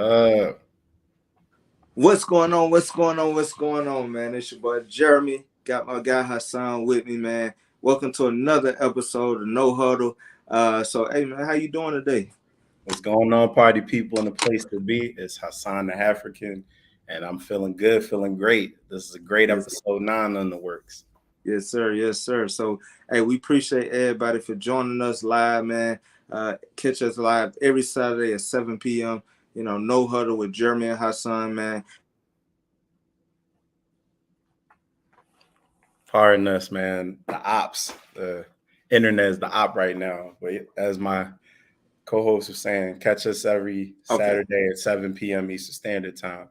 up? What's going on? What's going on? What's going on, man? It's your boy Jeremy. Got my guy Hassan with me, man. Welcome to another episode of No Huddle. Hey, man, how you doing today? What's going on, party people in the place to be? It's Hassan the African, and I'm feeling good, feeling great. This is a great Yes, episode 9 in the works. yes, sir. Yes, sir. Hey, we appreciate everybody for joining us live, man. Catch us live every Saturday at 7 p.m. No Huddle with Jeremy and Hassan, man. Pardon us, man. The ops, the internet is the op right now. But as my co-host was saying, catch us every Okay. Saturday at 7 p.m. Eastern Standard Time.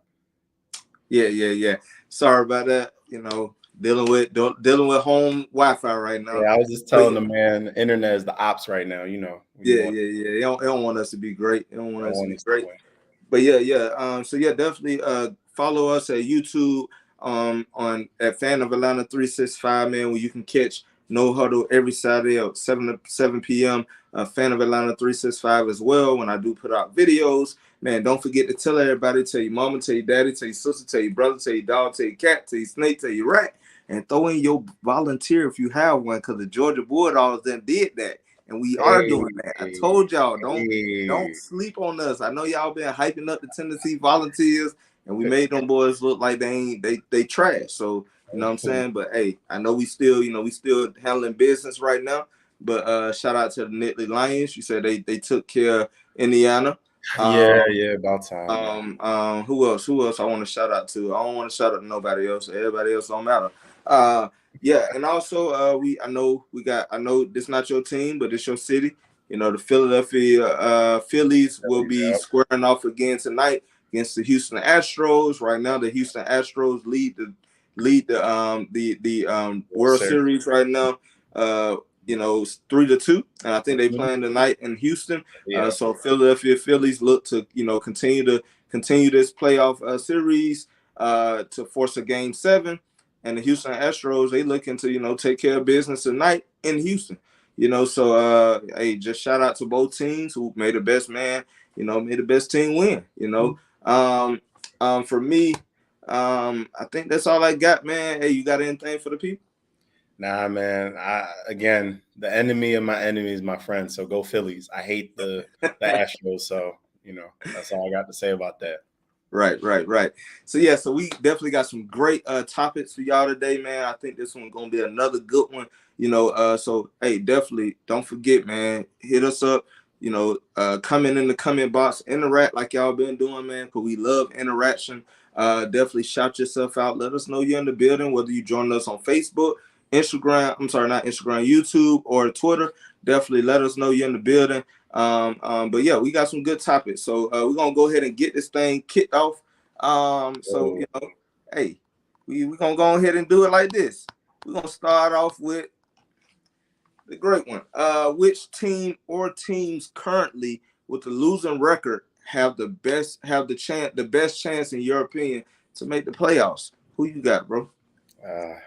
Yeah. Sorry about that. Dealing with home Wi-Fi right now. Yeah, I was just But telling the man, the internet is the ops right now. We yeah, want yeah, yeah. They don't want us to be great. They don't want don't us to want be us to great. win. But yeah. Definitely follow us at YouTube on at Fan of Atlanta 365, man, where you can catch No Huddle every Saturday at 7 p.m. Fan of Atlanta 365 as well. When I do put out videos, man, don't forget to tell everybody, tell your mama, tell your daddy, tell your sister, tell your brother, tell your dog, tell your cat, tell your snake, tell your rat, and throw in your volunteer if you have one, because the Georgia Bulldogs then did that. And we are doing that. I Hey, told y'all, don't hey. sleep on us. I know y'all been hyping up the Tennessee Volunteers, and we made them boys look like they trash. So you know what I'm saying. But hey, I know we still handling business right now. But shout out to the Nittany Lions. You said they took care of Indiana. Yeah, Um, yeah, about time, man. who else? Who else I want to shout out to? I don't want to shout out to nobody else. Everybody else don't matter. Uh, yeah, and also I know this not your team, but it's your city. The Philadelphia Phillies will be Yeah, squaring off again tonight against the Houston Astros. Right now, the Houston Astros lead the yes, World sir. Series right now. It's 3-2, and I think they Mhm. playing tonight in Houston. Yeah, So Philadelphia Phillies look to continue this playoff series to force a game 7, and the Houston Astros they looking to take care of business tonight in Houston. Hey, just shout out to both teams who made the best man. Made the best team win. For me, I think that's all I got, man. Hey, you got anything for the people? nah, man. Again, the enemy of my enemy is my friend. So go Phillies. I hate the Astros. So that's all I got to say about that. Right. So we definitely got some great topics for y'all today, man. I think this one's gonna be another good one. So hey, definitely don't forget, man. Hit us up. Comment in the comment box, interact like y'all been doing, man. Cause we love interaction. Definitely shout yourself out. Let us know you're in the building, whether you join us on Facebook, Instagram. I'm sorry, not Instagram, YouTube or Twitter. Definitely let us know you're in the building. But yeah, we got some good topics. So we're gonna go ahead and get this thing kicked off. So, Hey, we're gonna go ahead and do it like this. We're gonna start off with the great one. Which team or teams currently with the losing record have the best chance in your opinion to make the playoffs? Who you got, bro?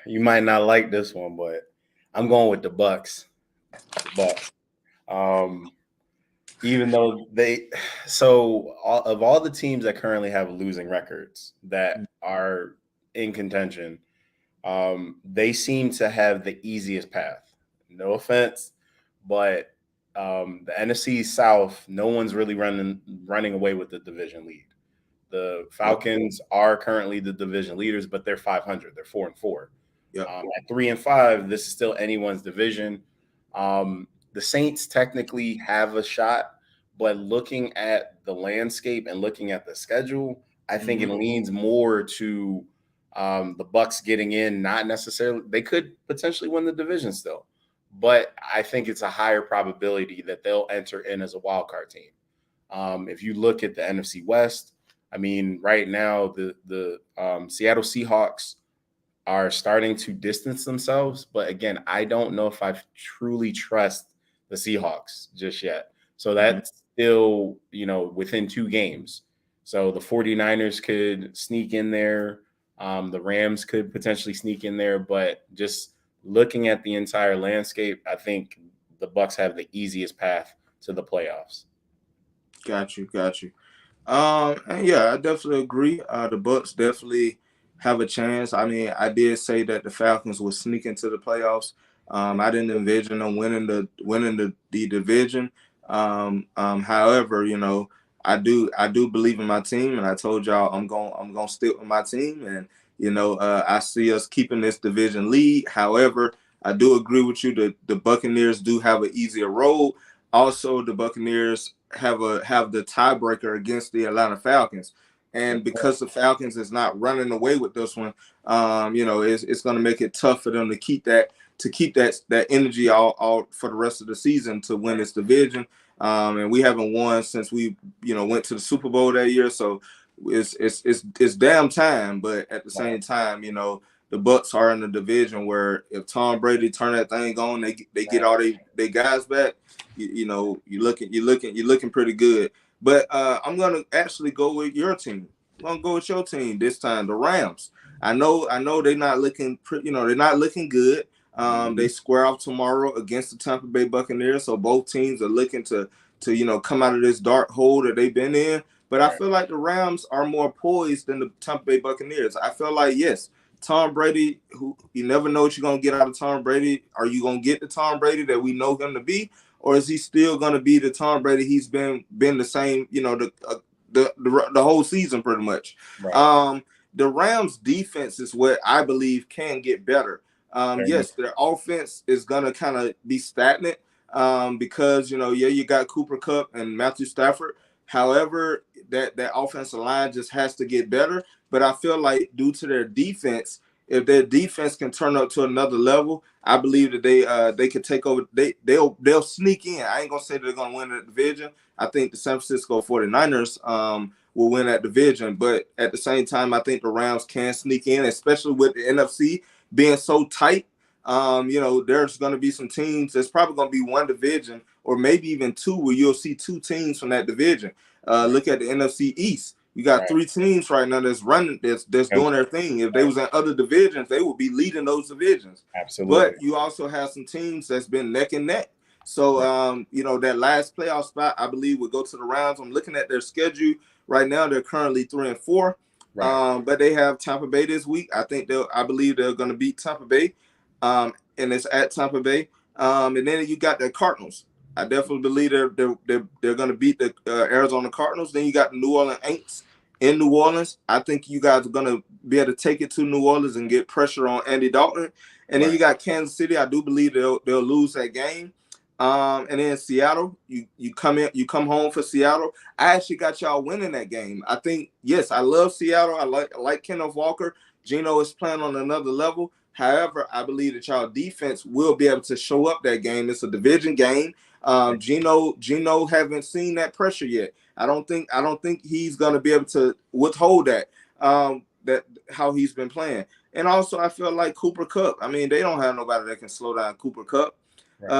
you might not like this one, but I'm going with the Bucks. The Bucks. Um, even though of all the teams that currently have losing records that are in contention, they seem to have the easiest path. No offense, but the NFC South, no one's really running away with the division lead. The Yep. Falcons are currently the division leaders, but they're 500. They're 4-4. Yep. At 3-5, this is still anyone's division. The Saints technically have a shot, but looking at the landscape and looking at the schedule, I think it leans more to the Bucks getting in. Not necessarily, they could potentially win the division still, but I think it's a higher probability that they'll enter in as a wild card team. If you look at the NFC West, I mean, right now the Seattle Seahawks are starting to distance themselves. But again, I don't know if I truly trust the Seahawks just yet. So that's still, within 2 games. So the 49ers could sneak in there. The Rams could potentially sneak in there. But just looking at the entire landscape, I think the Bucks have the easiest path to the playoffs. Got you. And yeah, I definitely agree. The Bucks definitely have a chance. I mean, I did say that the Falcons would sneak into the playoffs. I didn't envision them winning the division. However, I do believe in my team, and I told y'all I'm gonna stick with my team, and I see us keeping this division lead. However, I do agree with you that the Buccaneers do have an easier road. Also, the Buccaneers have the tiebreaker against the Atlanta Falcons, and because the Falcons is not running away with this one, it's going to make it tough for them to keep that energy all for the rest of the season to win this division. And we haven't won since we went to the Super Bowl that year, so it's damn time. But at the same time, the Bucks are in the division where if Tom Brady turn that thing on, they get all they guys back. You're looking pretty good. But I'm gonna actually go with your team. I'm gonna go with your team this time, the Rams. I know they're not looking they're not looking good. They square off tomorrow against the Tampa Bay Buccaneers, so both teams are looking to come out of this dark hole that they've been in. But I feel like the Rams are more poised than the Tampa Bay Buccaneers. I feel like, yes, Tom Brady, who you never know what you're gonna get out of Tom Brady. Are you gonna get the Tom Brady that we know him to be, or is he still gonna be the Tom Brady he's been the same, the whole season pretty much? Right. The Rams defense is what I believe can get better. Yes, their offense is gonna kind of be stagnant because you got Cooper Kupp and Matthew Stafford. However, that offensive line just has to get better. But I feel like due to their defense, if their defense can turn up to another level, I believe that they could take over. They'll sneak in. I ain't gonna say they're gonna win the division. I think the San Francisco 49ers will win that division. But at the same time, I think the Rams can sneak in, especially with the NFC being so tight. There's going to be some teams. There's probably going to be one division or maybe even two where you'll see two teams from that division. Look at the NFC East. You got three teams right now that's running, that's doing their thing. If they was in other divisions, they would be leading those divisions. Absolutely. But you also have some teams that's been neck and neck. So, that last playoff spot, I believe, would go to the Rams. I'm looking at their schedule right now. They're currently 3-4. But they have Tampa Bay this week. I believe they're going to beat Tampa Bay. And it's at Tampa Bay. And then you got the Cardinals. I definitely believe they're going to beat the Arizona Cardinals. Then you got the New Orleans Saints in New Orleans. I think you guys are going to be able to take it to New Orleans and get pressure on Andy Dalton. And then you got Kansas City. I do believe they'll lose that game. And then Seattle, you come home for Seattle. I actually got y'all winning that game. I think, yes, I love Seattle. I like Kenneth Walker. Geno is playing on another level. However, I believe that y'all defense will be able to show up that game. It's a division game. Geno haven't seen that pressure yet. I don't think he's gonna be able to withhold that how he's been playing. And also, I feel like Cooper Kupp. I mean, they don't have nobody that can slow down Cooper Kupp.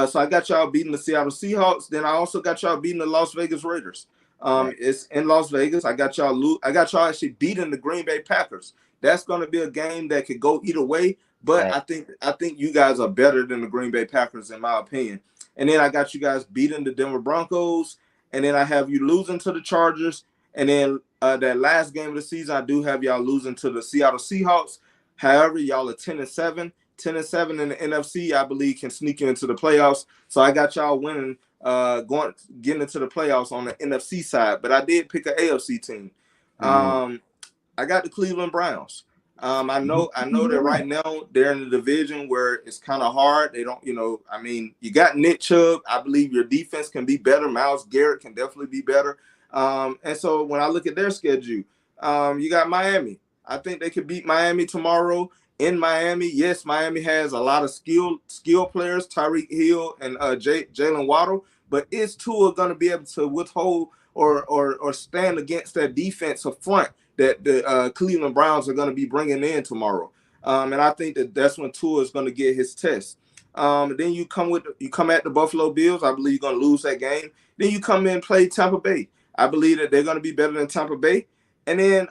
So I got y'all beating the Seattle Seahawks. Then I also got y'all beating the Las Vegas Raiders. It's in Las Vegas. I got y'all actually beating the Green Bay Packers. That's going to be a game that could go either way. But I think you guys are better than the Green Bay Packers, in my opinion. And then I got you guys beating the Denver Broncos. And then I have you losing to the Chargers. And then that last game of the season, I do have y'all losing to the Seattle Seahawks. However, y'all are 10-7. 10-7 in the NFC, I believe, can sneak you into the playoffs. So I got y'all winning, getting into the playoffs on the NFC side. But I did pick an AFC team. I got the Cleveland Browns. I know that right now they're in a division where it's kind of hard. They don't, you got Nick Chubb. I believe your defense can be better. Myles Garrett can definitely be better. And so when I look at their schedule, you got Miami. I think they could beat Miami tomorrow in Miami. Yes, Miami has a lot of skill players, Tyreek Hill and Jalen Waddle, but is Tua going to be able to withhold or stand against that defensive front that the Cleveland Browns are going to be bringing in tomorrow? And I think that's when Tua is going to get his test. Then you come at the Buffalo Bills. I believe you're going to lose that game. Then you come in and play Tampa Bay. I believe that they're going to be better than Tampa Bay. And then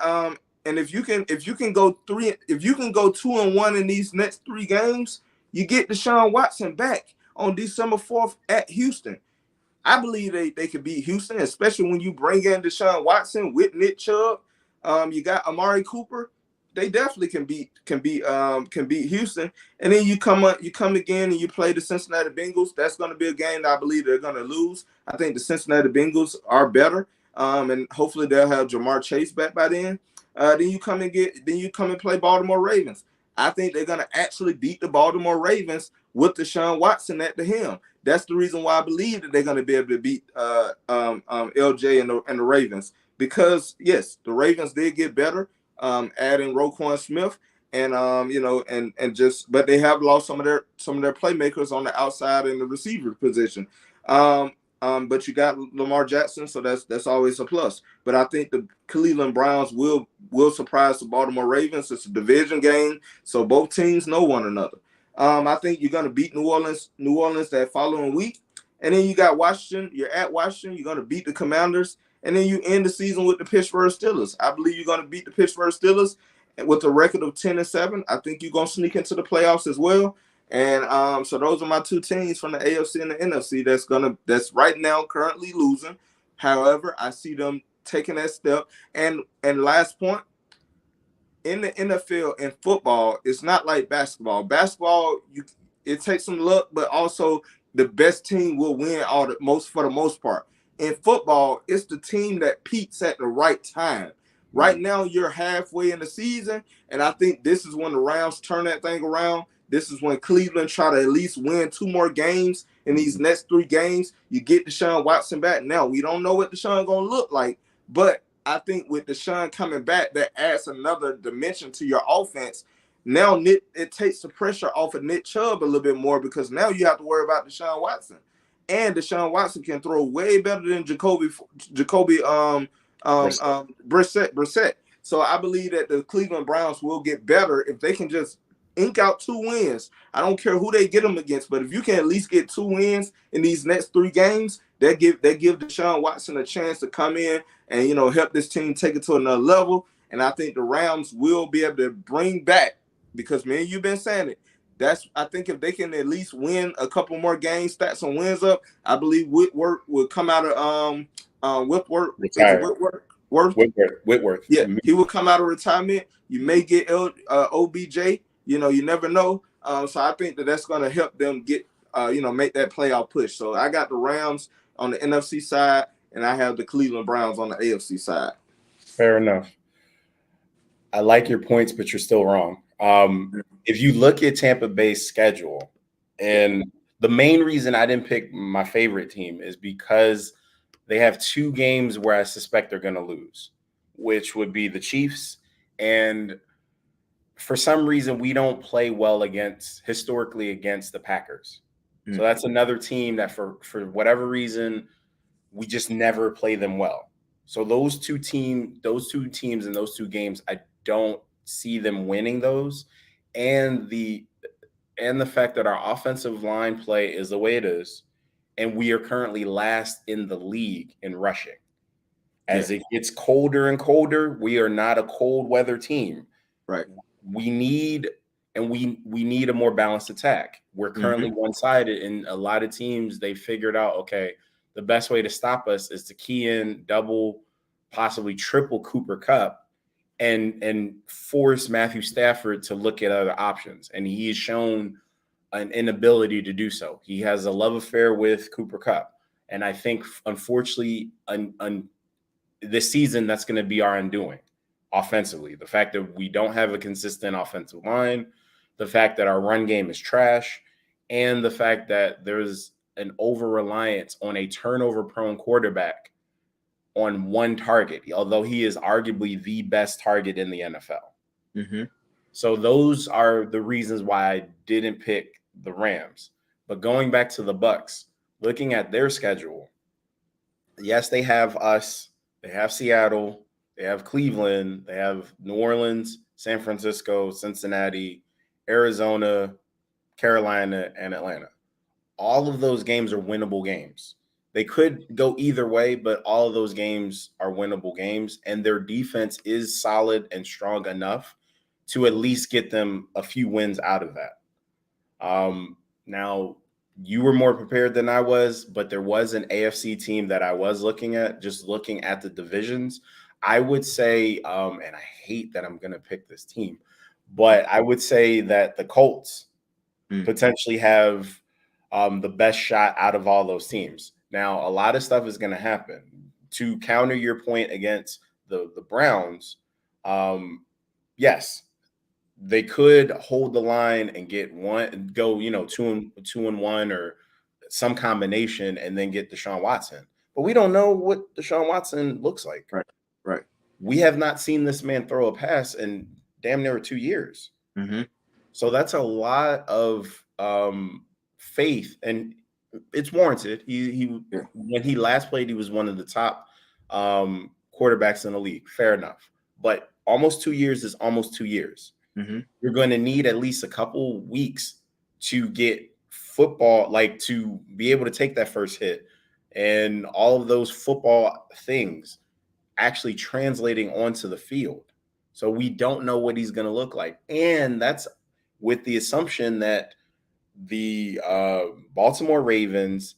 and if you can go 2-1 in these next 3 games, you get Deshaun Watson back on December 4th at Houston. I believe they could beat Houston, especially when you bring in Deshaun Watson with Nick Chubb. You got Amari Cooper. They definitely can beat Houston. And then you come again and you play the Cincinnati Bengals. That's going to be a game that I believe they're going to lose. I think the Cincinnati Bengals are better, and hopefully they'll have Jamar Chase back by then. Then you come and play Baltimore Ravens. I think they're going to actually beat the Baltimore Ravens with Deshaun Watson at the helm. That's the reason why I believe that they're going to be able to beat LJ and the Ravens, because yes, the Ravens did get better, adding Roquan Smith, and but they have lost some of their playmakers on the outside in the receiver position. But you got Lamar Jackson, so that's always a plus. But I think the Cleveland Browns will surprise the Baltimore Ravens. It's a division game, so both teams know one another. I think you're gonna beat New Orleans that following week, and then you got Washington. You're at Washington. You're gonna beat the Commanders, and then you end the season with the Pittsburgh Steelers. I believe you're gonna beat the Pittsburgh Steelers with a record of 10-7. I think you're gonna sneak into the playoffs as well. And so those are my two teams from the AFC and the NFC that's right now currently losing. However, I see them taking that step. And last point, in the NFL and football, it's not like basketball. Basketball, it takes some luck, but also the best team will win for the most part. In football, it's the team that peaks at the right time. Right now, you're halfway in the season, and I think this is when the Rams turn that thing around. This is when Cleveland try to at least win 2 more games in these next 3 games. You get Deshaun Watson back. Now, we don't know what Deshaun going to look like, but I think with Deshaun coming back, that adds another dimension to your offense. Now, it takes the pressure off of Nick Chubb a little bit more, because now you have to worry about Deshaun Watson. And Deshaun Watson can throw way better than Jacoby Brissett. So I believe that the Cleveland Browns will get better if they can just ink out 2 wins. I don't care who they get them against, but if you can at least get 2 wins in these next 3 games, that give Deshaun Watson a chance to come in and help this team take it to another level. And I think the Rams will be able to bring back, because man, you've been saying it. I think if they can at least win a couple more games, stat some wins up, I believe Whitworth will come out of Whitworth. Whitworth. Yeah, he will come out of retirement. You may get OBJ. You never know. So I think that's going to help them get, make that playoff push. So I got the Rams on the NFC side, and I have the Cleveland Browns on the AFC side. Fair enough. I like your points, but you're still wrong. If you look at Tampa Bay's schedule, and the main reason I didn't pick my favorite team is because they have 2 games where I suspect they're going to lose, which would be the Chiefs. And for some reason, we don't play well historically against the Packers. So that's another team that for whatever reason, we just never play them well. So those two teams in those 2 games, I don't see them winning those. And the fact that our offensive line play is the way it is, and we are currently last in the league in rushing. As it gets colder and colder, we are not a cold weather team. Right. We need a more balanced attack. We're currently one-sided, and a lot of teams, they figured out, okay, the best way to stop us is to key in double, possibly triple Cooper Kupp and force Matthew Stafford to look at other options. And he has shown an inability to do so. He has a love affair with Cooper Kupp. And I think, unfortunately, this season, that's going to be our undoing offensively. The fact that we don't have a consistent offensive line, the fact that our run game is trash, and the fact that there's an over-reliance on a turnover-prone quarterback on one target, although he is arguably the best target in the NFL. So those are the reasons why I didn't pick the Rams. But going back to the Bucs, looking at their schedule, yes, they have us, they have Seattle, they have Cleveland, they have New Orleans, San Francisco, Cincinnati, Arizona, Carolina, and Atlanta. All of those games are winnable games. They could go either way, but all of those games are winnable games, and their defense is solid and strong enough to at least get them a few wins out of that. Now, you were more prepared than I was, but there was an AFC team that I was looking at, just looking at the divisions. I would say, and I hate that I'm going to pick this team, but I would say that the Colts potentially have the best shot out of all those teams. Now, a lot of stuff is going to happen. To counter your point against the Browns, yes, they could hold the line and get one, go, 2-1 or some combination, and then get Deshaun Watson. But we don't know what Deshaun Watson looks like. Right. Right. We have not seen this man throw a pass in damn near 2 years. So that's a lot of faith, and it's warranted. He When he last played, he was one of the top quarterbacks in the league. Fair enough. But almost 2 years is almost 2 years. You're going to need at least a couple weeks to get football, like to be able to take that first hit and all of those football things actually translating onto the field. So we don't know what he's going to look like. And that's with the assumption that the Baltimore Ravens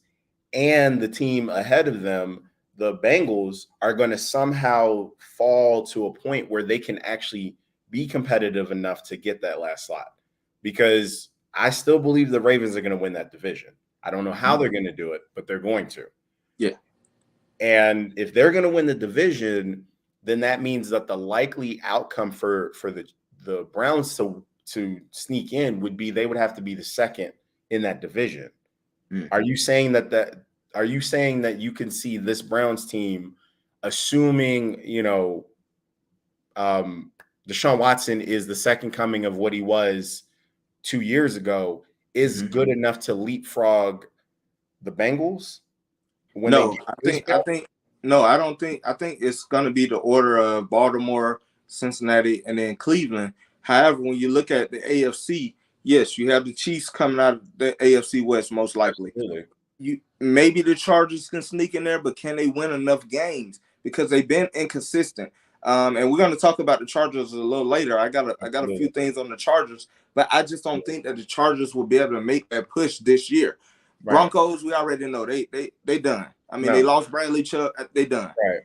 and the team ahead of them, the Bengals, are going to somehow fall to a point where they can actually be competitive enough to get that last slot. Because I still believe the Ravens are going to win that division. I don't know how they're going to do it, but they're going to. Yeah. And if they're going to win the division, then that means that the likely outcome for the Browns to sneak in would be they would have to be the second in that division. Are you saying that you can see this Browns team, assuming Deshaun Watson is the second coming of what he was 2 years ago, is good enough to leapfrog the Bengals? No, I don't think. I think it's going to be the order of Baltimore, Cincinnati, and then Cleveland. However, when you look at the AFC, yes, you have the Chiefs coming out of the AFC West most likely. Maybe the Chargers can sneak in there, but can they win enough games? Because they've been inconsistent. And we're going to talk about the Chargers a little later. I got a few things on the Chargers, but I just don't think that the Chargers will be able to make that push this year. Right. Broncos, we already know they done. I mean, they lost Bradley Chubb. They done. Right.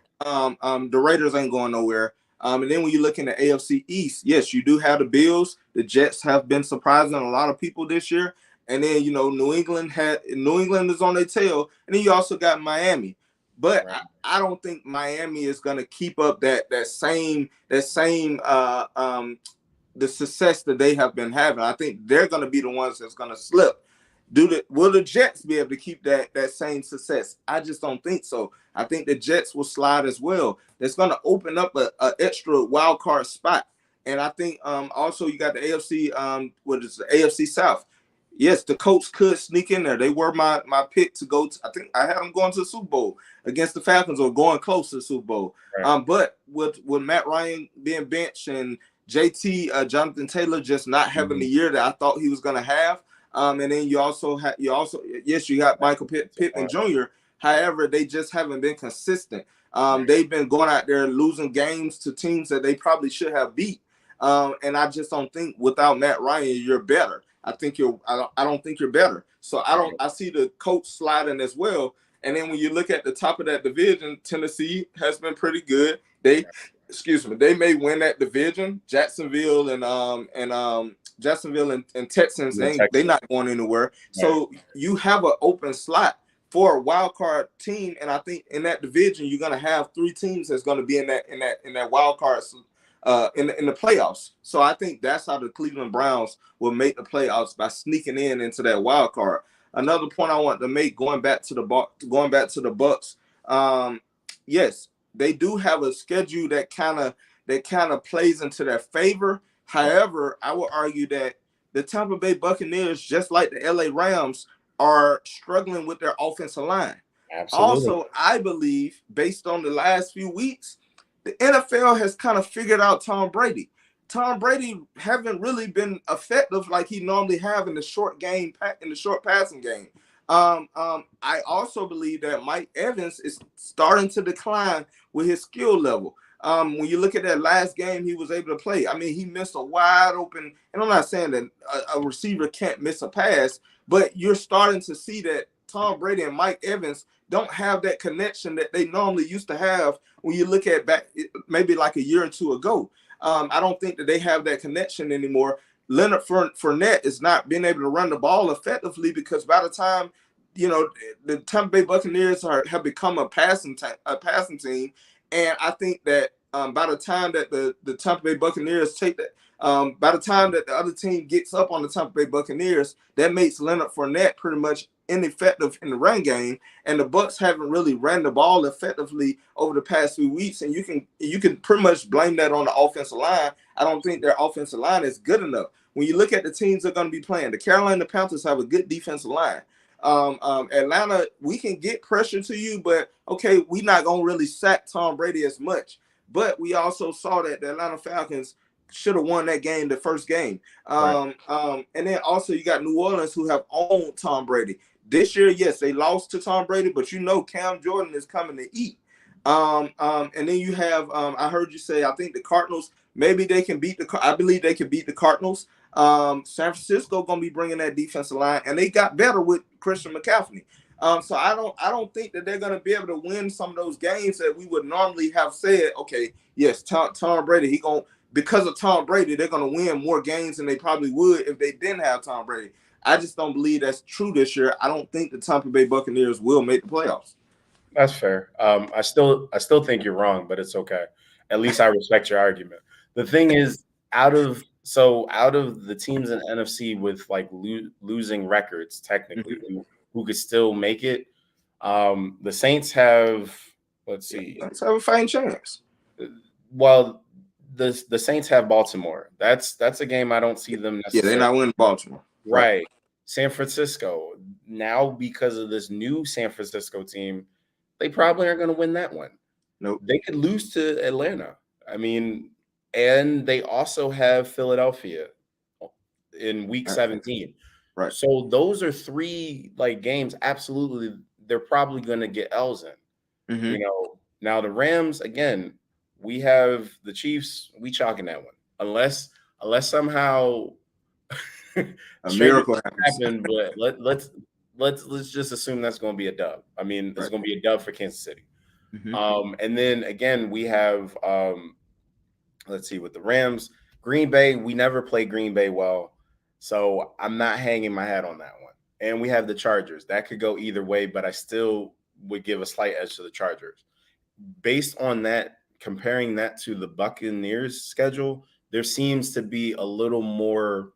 The Raiders ain't going nowhere. And then when you look in the AFC East, yes, you do have the Bills. The Jets have been surprising a lot of people this year. And then New England is on their tail. And then you also got Miami. But right. I don't think Miami is going to keep up that same the success that they have been having. I think they're going to be the ones that's going to slip. Will the Jets be able to keep that same success? I just don't think so. I think the Jets will slide as well. That's going to open up a extra wild card spot. And I think also you got the AFC, the AFC South. Yes, the Colts could sneak in there. They were my pick to go to. I think I had them going to the Super Bowl against the Falcons or going close to the Super Bowl. Right. But with Matt Ryan being benched and JT Jonathan Taylor just not having the year that I thought he was going to have. And then you got Michael Pittman Jr. However, they just haven't been consistent. They've been going out there losing games to teams that they probably should have beat. And I just don't think without Matt Ryan, you're better. I don't think you're better. So I see the Colts sliding as well. And then when you look at the top of that division, Tennessee has been pretty good. They may win that division. Jacksonville and Texans, they're not going anywhere. Right. So you have an open slot for a wild card team, and I think in that division you're going to have 3 teams that's going to be in that wild card in the playoffs. So I think that's how the Cleveland Browns will make the playoffs, by sneaking into that wild card. Another point I want to make, going back to the Bucks, yes, they do have a schedule that kind of plays into their favor. However, I would argue that the Tampa Bay Buccaneers, just like the LA Rams, are struggling with their offensive line. Absolutely. Also, I believe, based on the last few weeks, the NFL has kind of figured out Tom Brady. Tom Brady haven't really been effective like he normally have in the short passing game. I also believe that Mike Evans is starting to decline with his skill level. When you look at that last game, he was able to play. I mean, he missed a wide open, and I'm not saying that a receiver can't miss a pass, but you're starting to see that Tom Brady and Mike Evans don't have that connection that they normally used to have when you look at back maybe like a year or two ago. I don't think that they have that connection anymore. Leonard Fournette is not being able to run the ball effectively because by the time the Tampa Bay Buccaneers have become a passing team, and I think that by the time that the Tampa Bay Buccaneers take that, by the time that the other team gets up on the Tampa Bay Buccaneers, that makes Leonard Fournette pretty much ineffective in the run game, and the Bucs haven't really ran the ball effectively over the past few weeks, and you can pretty much blame that on the offensive line. I don't think their offensive line is good enough. When you look at the teams they're going to be playing, the Carolina Panthers have a good defensive line. Atlanta, we can get pressure to you, but okay, we're not going to really sack Tom Brady as much. But we also saw that the Atlanta Falcons should have won that game, the first game. And then also you got New Orleans, who have owned Tom Brady. This year, yes, they lost to Tom Brady, but Cam Jordan is coming to eat. And then you have, I heard you say, I think the Cardinals, maybe they can I believe they can beat the Cardinals. San Francisco gonna be bringing that defensive line, and they got better with Christian McCaffrey. So I don't think that they're gonna be able to win some of those games that we would normally have said. Okay, yes, Tom Brady, because of Tom Brady, they're gonna win more games than they probably would if they didn't have Tom Brady. I just don't believe that's true this year. I don't think the Tampa Bay Buccaneers will make the playoffs. That's fair. I still think you're wrong, but it's okay. At least I respect your argument. The thing is, out of the teams in NFC with like losing records, technically, who could still make it, the Saints have. Let's see. Let's have a fighting chance. Well, the Saints have Baltimore. That's a game I don't see them necessarily. Yeah, they're not winning Baltimore. Right. San Francisco, now because of this new San Francisco team, they probably aren't going to win that one. Nope. They could lose to Atlanta. I mean, and they also have Philadelphia in week 17. Right. So those are three like games. Absolutely, they're probably going to get L's in. Now the Rams, again, we have the Chiefs. We chalking that one unless somehow a miracle happen. But let's just assume that's going to be a dub. I mean, it's going to be a dub for Kansas City. And then again, we have let's see, with the Rams, Green Bay. We never play Green Bay well, so I'm not hanging my hat on that one. And we have the Chargers. That could go either way, but I still would give a slight edge to the Chargers. Based on that, comparing that to the Buccaneers schedule, there seems to be a little more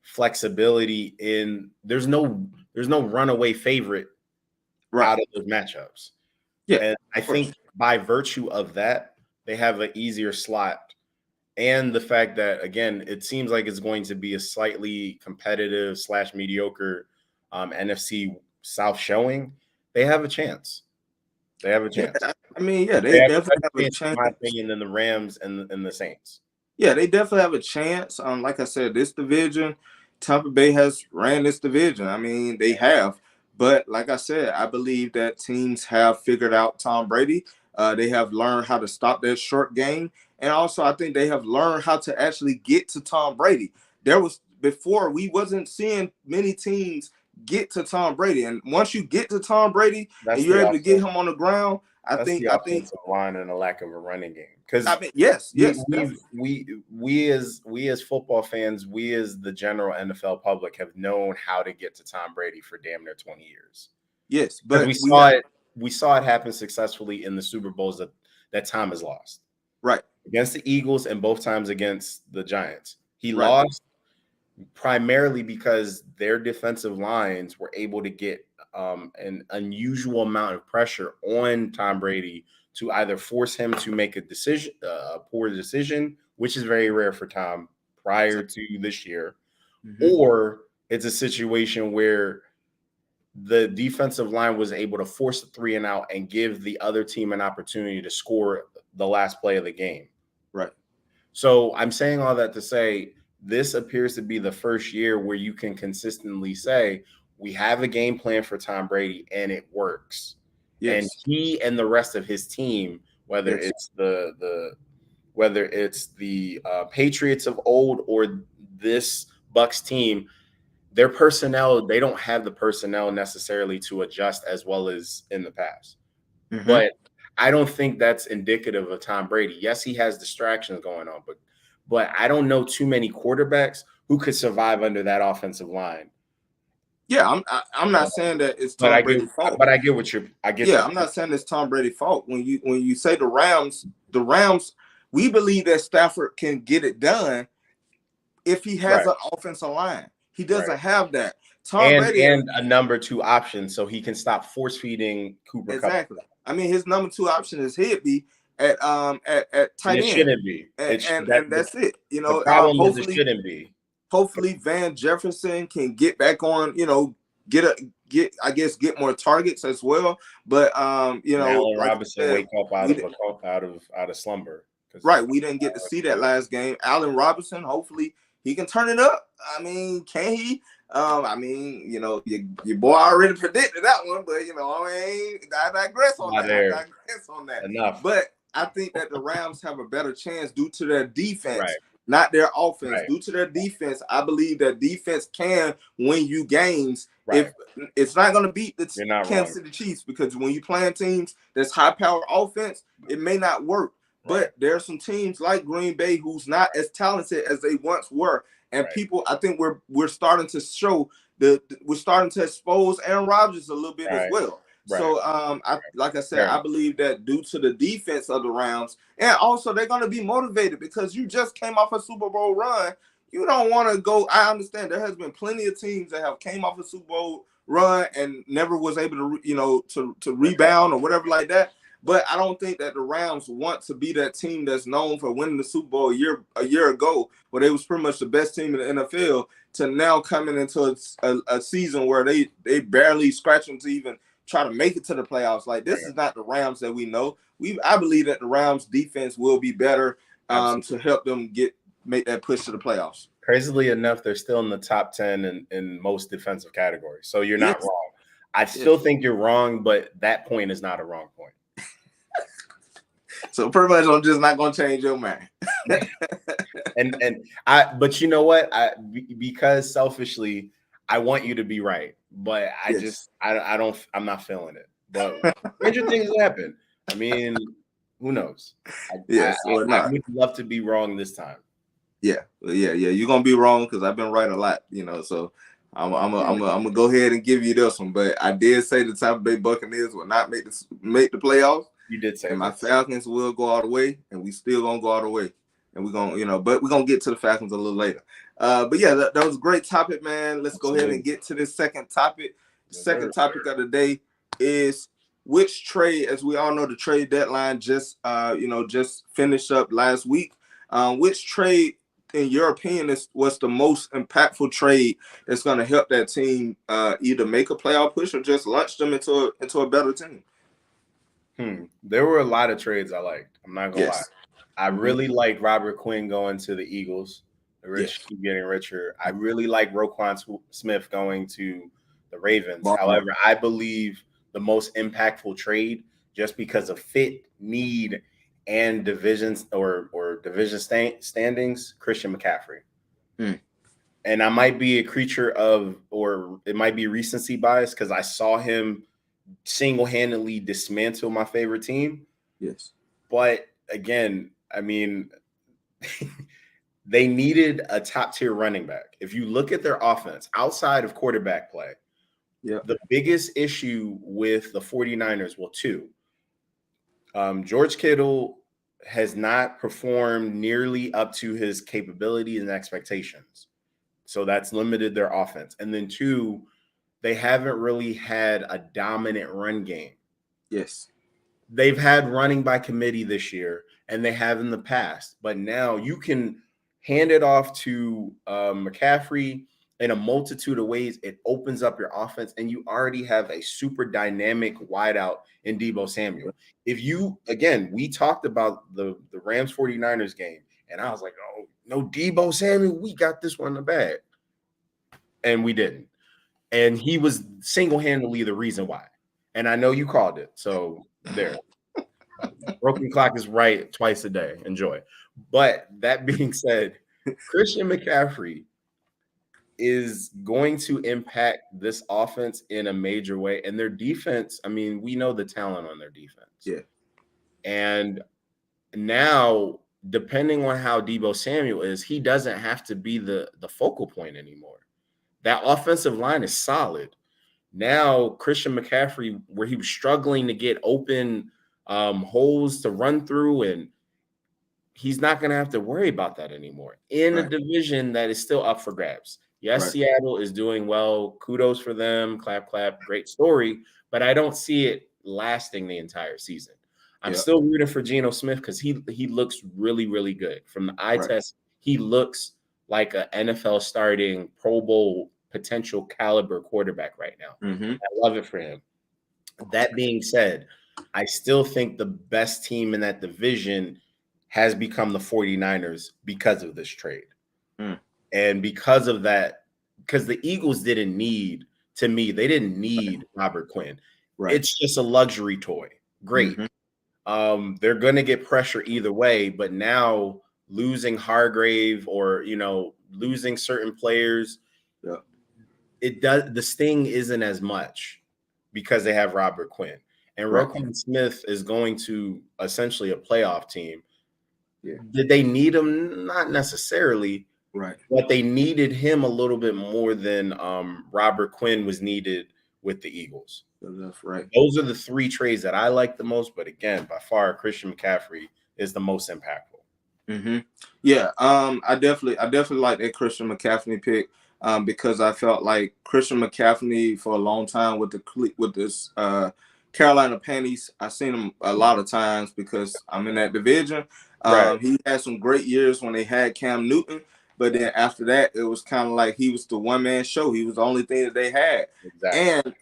flexibility in there's no runaway favorite out of those matchups. Yeah, and I think by virtue of that, they have an easier slot, and the fact that again, it seems like it's going to be a slightly competitive / mediocre NFC South showing. They have a chance. They have a chance. I mean, yeah, they definitely have a chance. In my opinion, than the Rams and the Saints. Yeah, they definitely have a chance. Like I said, this division, Tampa Bay has ran this division. I mean, they have. But like I said, I believe that teams have figured out Tom Brady. They have learned how to stop that short game. And also, I think they have learned how to actually get to Tom Brady. Before, we wasn't seeing many teams get to Tom Brady. And once you get to Tom Brady and you're able to get him on the ground, I think line and a lack of a running game. Because I mean, yes, we as football fans, we as the general NFL public have known how to get to Tom Brady for damn near 20 years. Yes, but we saw it happen successfully in the Super Bowls that Tom has lost. Right. Against the Eagles and both times against the Giants. He lost primarily because their defensive lines were able to get an unusual amount of pressure on Tom Brady to either force him to make a poor decision, which is very rare for Tom prior to this year, or it's a situation where the defensive line was able to force the 3 and out and give the other team an opportunity to score the last play of the game. Right. So I'm saying all that to say this appears to be the first year where you can consistently say we have a game plan for Tom Brady and it works. Yes. And he and the rest of his team whether Yes. it's the Patriots of old or this Bucks team, their personnel, they don't have the personnel necessarily to adjust as well as in the past. Mm-hmm. But I don't think that's indicative of Tom Brady. Yes, he has distractions going on, but I don't know too many quarterbacks who could survive under that offensive line. Yeah, I'm not saying that it's But Tom Brady's fault. I get what I get Yeah, your I'm not saying it's Tom Brady's fault. When you say the Rams, we believe that Stafford can get it done if he has right, an offensive line. He right. doesn't have that. Tom Brady And a number two option so he can stop force feeding Cooper Kupp. exactly. I mean, his number two option is Higby at And tight it end, shouldn't be. and that's it. You The know, problem is it shouldn't be. hopefully Van Jefferson can get back on. You know, get more targets as well. But you And know, Allen like Robinson I said, wake up out of slumber. right, we didn't get to see that last game. Allen Robinson, hopefully he can turn it up. I mean, can he? I mean, you know, your boy already predicted that one, but you know, I digress on that. I digress on that. Enough. But I think that the Rams have a better chance due to their defense, Right. not their offense. Right. Due to their defense, I believe that defense can win you games. Right. If it's not going to beat the Kansas City Chiefs, because when you playing teams that's high power offense, it may not work. But there are some teams like Green Bay who's not as talented as they once were, and people, I think we're starting to show we're starting to expose Aaron Rodgers a little bit as well. Right. So, like I said, I believe that due to the defense of the Rams, and also they're going to be motivated because you just came off a Super Bowl run. You don't want to go. I understand there has been plenty of teams that have came off a Super Bowl run and never was able to, you know, to rebound or whatever like that. But I don't think that the Rams want to be that team that's known for winning the Super Bowl a year ago, where they was pretty much the best team in the NFL, to now coming into a season where they barely scratching to even try to make it to the playoffs. Like, this is not the Rams that we know. I believe that the Rams defense will be better to help them make that push to the playoffs. Crazily enough, they're still in the top 10 in most defensive categories. So you're not wrong. I still think you're wrong, but that point is not a wrong point. So pretty much, I'm just not gonna change your mind. But you know what? Because selfishly, I want you to be right, but I'm not feeling it. But stranger things happen. I mean, who knows? I would love to be wrong this time. Yeah. You're gonna be wrong because I've been right a lot, you know. So I'm gonna go ahead and give you this one. But I did say the Tampa Bay Buccaneers will not make the playoffs. You did say, and my Falcons will go all the way, and we still gonna go all the way, and we're gonna, you know, but we're gonna get to the Falcons a little later. But yeah, that was a great topic, man. Let's go ahead and get to this second topic. The second topic of the day is which trade, as we all know, the trade deadline just finished up last week. Which trade, in your opinion, was the most impactful trade that's going to help that team either make a playoff push or just launch them into a better team? There were a lot of trades I liked. I'm not gonna lie. I really like Robert Quinn going to the Eagles. The rich keep getting richer. I really like Roquan Smith going to the Ravens. However, I believe the most impactful trade, just because of fit, need, and divisions or division standings, Christian McCaffrey. And I might be a creature of, or it might be recency bias, because I saw him single-handedly dismantle my favorite team. Yes. But again, I mean, they needed a top-tier running back. If you look at their offense outside of quarterback play, the biggest issue with the 49ers, two. George Kittle has not performed nearly up to his capabilities and expectations. So that's limited their offense. And then two, they haven't really had a dominant run game. Yes. They've had running by committee this year, and they have in the past. But now you can hand it off to McCaffrey in a multitude of ways. It opens up your offense, and you already have a super dynamic wideout in Deebo Samuel. We talked about the Rams 49ers game, and I was like, oh, no Deebo Samuel, we got this one in the bag. And we didn't. And he was single-handedly the reason why. And I know you called it. So there. Broken clock is right twice a day. Enjoy. But that being said, Christian McCaffrey is going to impact this offense in a major way. And their defense, I mean, we know the talent on their defense. Yeah. And now, depending on how Deebo Samuel is, he doesn't have to be the focal point anymore. That offensive line is solid. Now, Christian McCaffrey, where he was struggling to get open holes to run through, and he's not going to have to worry about that anymore in a division that is still up for grabs. Yes, Seattle is doing well. Kudos for them. Clap, clap. Great story. But I don't see it lasting the entire season. I'm still rooting for Geno Smith because he looks really, really good. From the eye test, he looks like an NFL starting Pro Bowl potential caliber quarterback right now. Mm-hmm. I love it for him. That being said, I still think the best team in that division has become the 49ers because of this trade. And because of that, because the Eagles didn't need, to me, they didn't need Robert Quinn. It's just a luxury toy. Great. They're going to get pressure either way, but now losing Hargrave or, losing certain players, the sting isn't as much because they have Robert Quinn. And Roquan Smith is going to essentially a playoff team. Yeah. Did they need him? Not necessarily. Right. But they needed him a little bit more than Robert Quinn was needed with the Eagles. That's right. Those are the three trades that I like the most. But again, by far, Christian McCaffrey is the most impactful. Mm-hmm. Yeah. I definitely like that Christian McCaffrey pick because I felt like Christian McCaffrey for a long time with this Carolina Panthers. I've seen him a lot of times because I'm in that division. He had some great years when they had Cam Newton. But then after that, it was kind of like he was the one-man show. He was the only thing that they had. Exactly.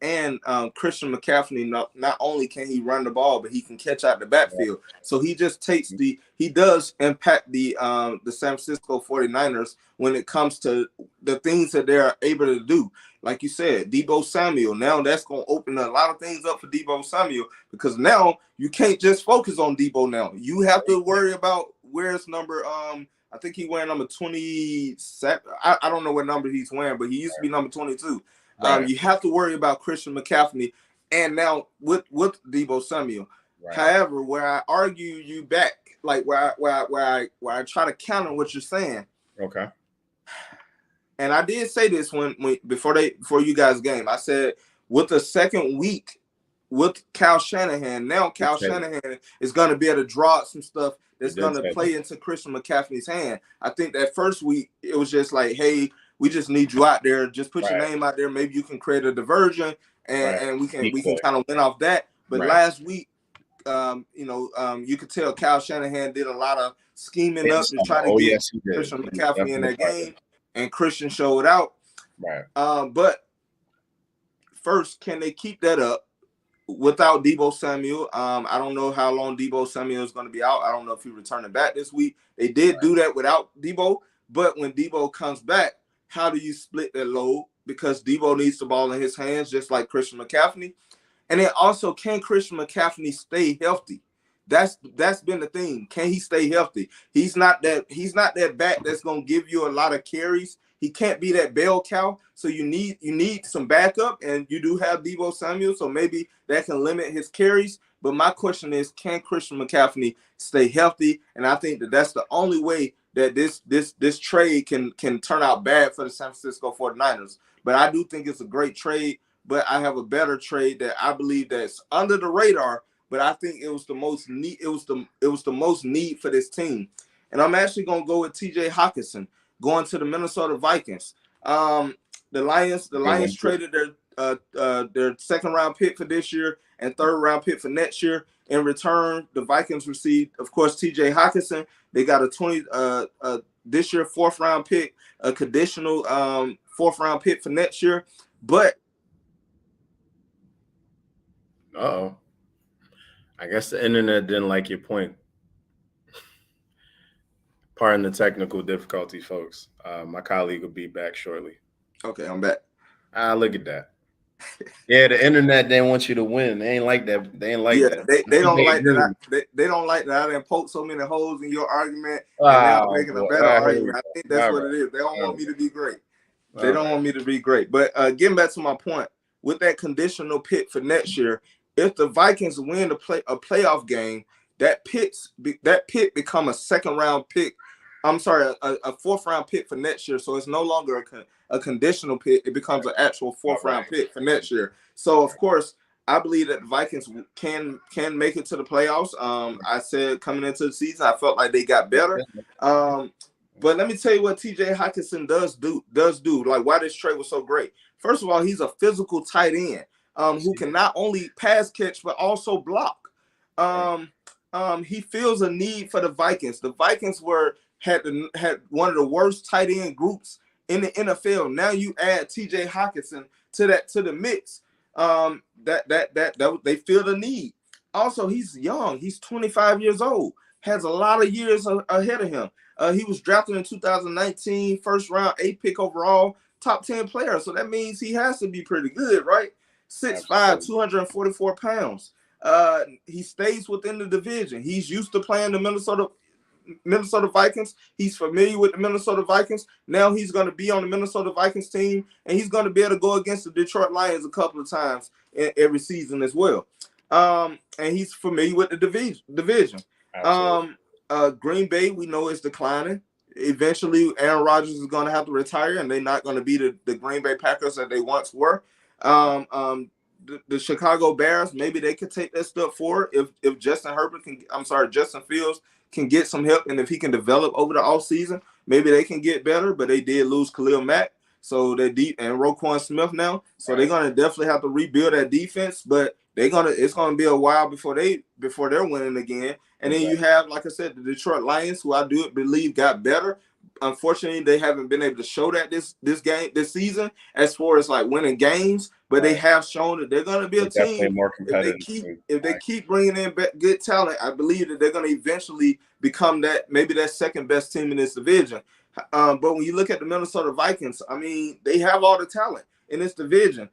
And Christian McCaffrey, not only can he run the ball, but he can catch out the backfield. So he just takes he does impact the San Francisco 49ers when it comes to the things that they're able to do. Like you said, Deebo Samuel, now that's going to open a lot of things up for Deebo Samuel because now you can't just focus on Deebo now. You have to worry about where's number I think he wearing number 27. I don't know what number he's wearing, but he used to be number 22. You have to worry about Christian McCaffrey, and now with Deebo Samuel. However, where I argue you back, like where I try to counter what you're saying. Okay. And I did say this when before you guys game. I said with the second week with Kyle Shanahan, now Kyle Shanahan is going to be able to draw out some stuff that's going to play into Christian McCaffrey's hand. I think that first week it was just like, hey, we just need you out there. Just put your name out there. Maybe you can create a diversion, and we can kind of win off that. But last week, you could tell Kyle Shanahan did a lot of scheming up to try to get Christian McCaffrey in that game, and Christian showed out. But first, can they keep that up without Deebo Samuel? I don't know how long Deebo Samuel is going to be out. I don't know if he's returning back this week. They did do that without Deebo, but when Deebo comes back, how do you split that load? Because Deebo needs the ball in his hands, just like Christian McCaffrey. And then also, can Christian McCaffrey stay healthy? That's been the thing. Can he stay healthy? He's not that back that's gonna give you a lot of carries. He can't be that bell cow. So you need some backup, and you do have Deebo Samuel, so maybe that can limit his carries. But my question is, can Christian McCaffrey stay healthy? And I think that's the only way that this trade can turn out bad for the San Francisco 49ers. But I do think it's a great trade. But I have a better trade that I believe that's under the radar. But I think it was the most need. It was the most need for this team. And I'm actually gonna go with T.J. Hawkinson going to the Minnesota Vikings. The Lions traded their second round pick for this year and third round pick for next year. In return, the Vikings received, of course, T.J. Hawkinson. They got a this year fourth round pick, a conditional fourth round pick for next year. But I guess the internet didn't like your point. Pardon the technical difficulties, folks. My colleague will be back shortly. Okay, I'm back. Look at that. Yeah, the internet didn't want you to win. They ain't like that. They ain't like Yeah, that. they don't like that. Agree. They don't like that I didn't poke so many holes in your argument, and now I'm Wow, making a boy. better All right, here we argument. I go. think that's All what right. it is. They don't All want right. me to be great. They All don't right. want me to be great. But getting back to my point, with that conditional pick for next year, if the Vikings win a playoff game, that pick become a second round pick. I'm sorry, a fourth round pick for next year. So it's no longer a conditional pick. It becomes an actual fourth All round right. pick for next year. So of course, I believe that the Vikings can make it to the playoffs. I said coming into the season, I felt like they got better. But let me tell you what TJ Hockenson does do. Like why this trade was so great. First of all, he's a physical tight end who can not only pass catch but also block. He feels a need for the Vikings. The Vikings had one of the worst tight end groups in the NFL. Now you add TJ Hockenson to the mix. That they feel the need. Also, he's young. He's 25 years old. Has a lot of years ahead of him. He was drafted in 2019, first round, 8th pick overall, top 10 player. So that means he has to be pretty good, right? 6'5", 244 pounds. He stays within the division. He's used to playing the Minnesota Vikings. He's familiar with the Minnesota Vikings. Now he's going to be on the Minnesota Vikings team, and he's going to be able to go against the Detroit Lions a couple of times every season as well. And he's familiar with the division. Green Bay, we know, is declining. Eventually, Aaron Rodgers is going to have to retire, and they're not going to be the Green Bay Packers that they once were. The Chicago Bears, maybe they could take that step forward if Justin Fields can get some help, and if he can develop over the offseason, maybe they can get better. But they did lose Khalil Mack, so they're deep, and Roquan Smith now, so they're gonna definitely have to rebuild that defense. But it's gonna be a while before they're winning again. And then you have, like I said, the Detroit Lions, who I do believe got better. Unfortunately, they haven't been able to show that this season as far as like winning games, but they have shown that they're going to be a team. More competitive. If they keep bringing in good talent, I believe that they're going to eventually become maybe that second best team in this division. But when you look at the Minnesota Vikings, I mean, they have all the talent in this division.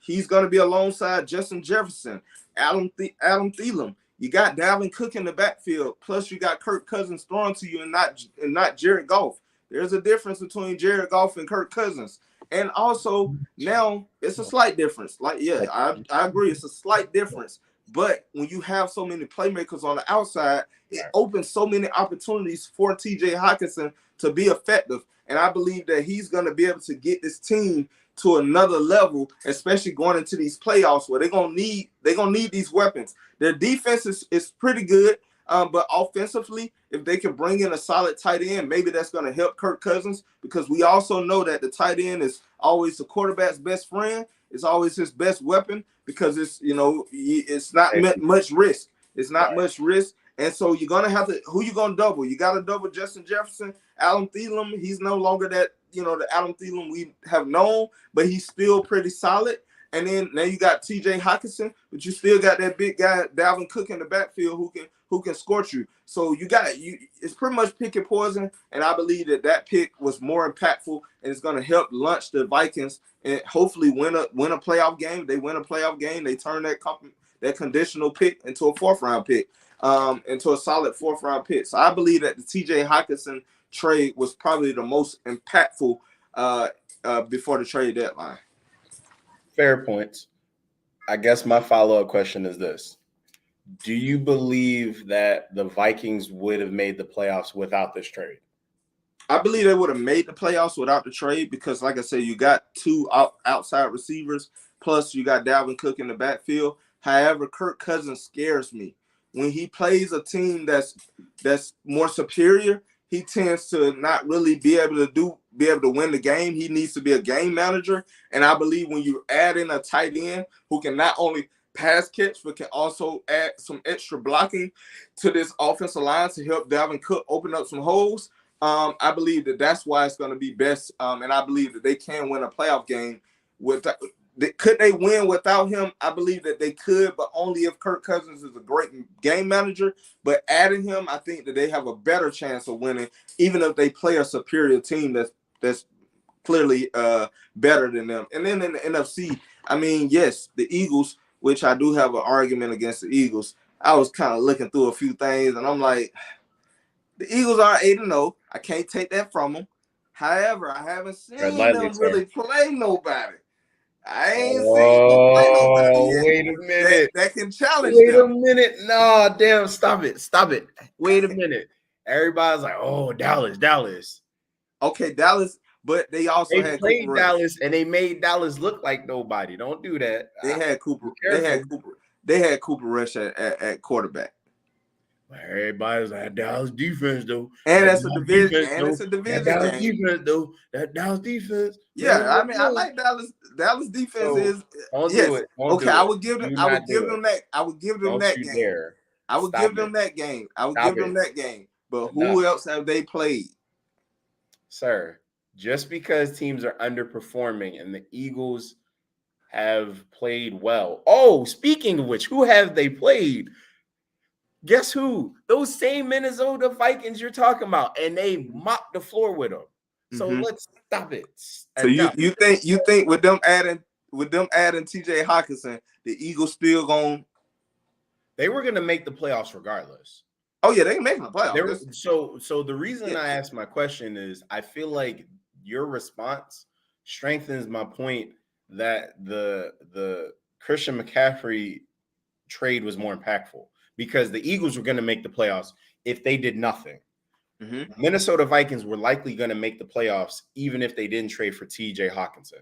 He's going to be alongside Justin Jefferson, Adam Thielen. You got Dalvin Cook in the backfield, plus you got Kirk Cousins throwing to you and not Jared Goff. There's a difference between Jared Goff and Kirk Cousins. And also now it's a slight difference. I agree, it's a slight difference. But when you have so many playmakers on the outside, it opens so many opportunities for TJ Hockenson to be effective. And I believe that he's going to be able to get this team to another level, especially going into these playoffs where they're gonna need these weapons. Their defense is pretty good, but offensively, if they can bring in a solid tight end, maybe that's gonna help Kirk Cousins, because we also know that the tight end is always the quarterback's best friend. It's always his best weapon, because it's not much risk. It's not much risk. And so you're gonna have to, who you gonna double? You gotta double Justin Jefferson. Adam Thielen, he's no longer that, the Adam Thielen we have known, but he's still pretty solid. And then now you got TJ Hockenson, but you still got that big guy Dalvin Cook in the backfield who can scorch you. So it's pretty much pick and poison. And I believe that pick was more impactful, and it's going to help launch the Vikings and hopefully win a playoff game. They win a playoff game, they turn that conditional pick into a fourth round pick, into a solid fourth round pick. So I believe that the TJ Hockenson trade was probably the most impactful before the trade deadline. Fair points. I guess my follow-up question is this: do you believe that the Vikings would have made the playoffs without this trade? I believe they would have made the playoffs without the trade, because, like I said, you got two outside receivers, plus you got Dalvin Cook in the backfield. However, Kirk Cousins scares me. When he plays a team that's more superior, he tends to not really be able to win the game. He needs to be a game manager. And I believe when you add in a tight end who can not only pass catch, but can also add some extra blocking to this offensive line to help Dalvin Cook open up some holes, I believe that's why it's going to be best. And I believe that they can win a playoff game. Could they win without him? I believe that they could, but only if Kirk Cousins is a great game manager. But adding him, I think that they have a better chance of winning, even if they play a superior team that's clearly better than them. And then in the NFC, I mean, yes, the Eagles, which I do have an argument against the Eagles. I was kind of looking through a few things, and I'm like, the Eagles are 8-0. I can't take that from them. However, I haven't seen them really play nobody. I ain't seen them play nobody yet. Wait a minute. That can challenge them. Wait a minute. No, damn, stop it. Wait a minute. Everybody's like, oh, Dallas. Okay, Dallas, but they also had played Dallas, and they made Dallas look like nobody. Don't do that. They had Cooper. They had Cooper Rush at quarterback. Everybody's like, Dallas defense though, and that's a division. And it's a division Dallas game. Defense though. That Dallas defense. Yeah, I mean, I like Dallas. Dallas defense is. Don't do it. Okay, I would give them. I would give them that. I would give them that game. I would give them that game. I would give them that game. But who else have they played? Sir, just because teams are underperforming and the Eagles have played well. Oh, speaking of which, who have they played? Guess who? Those same Minnesota Vikings you're talking about, and they mopped the floor with them. So let's stop it. So you think with them adding TJ Hawkinson, the Eagles still going? They were going to make the playoffs regardless. Oh yeah, they can make the playoffs. So the reason I asked my question is I feel like your response strengthens my point that the Christian McCaffrey trade was more impactful. Because the Eagles were going to make the playoffs if they did nothing. Minnesota Vikings were likely going to make the playoffs even if they didn't trade for TJ Hawkinson.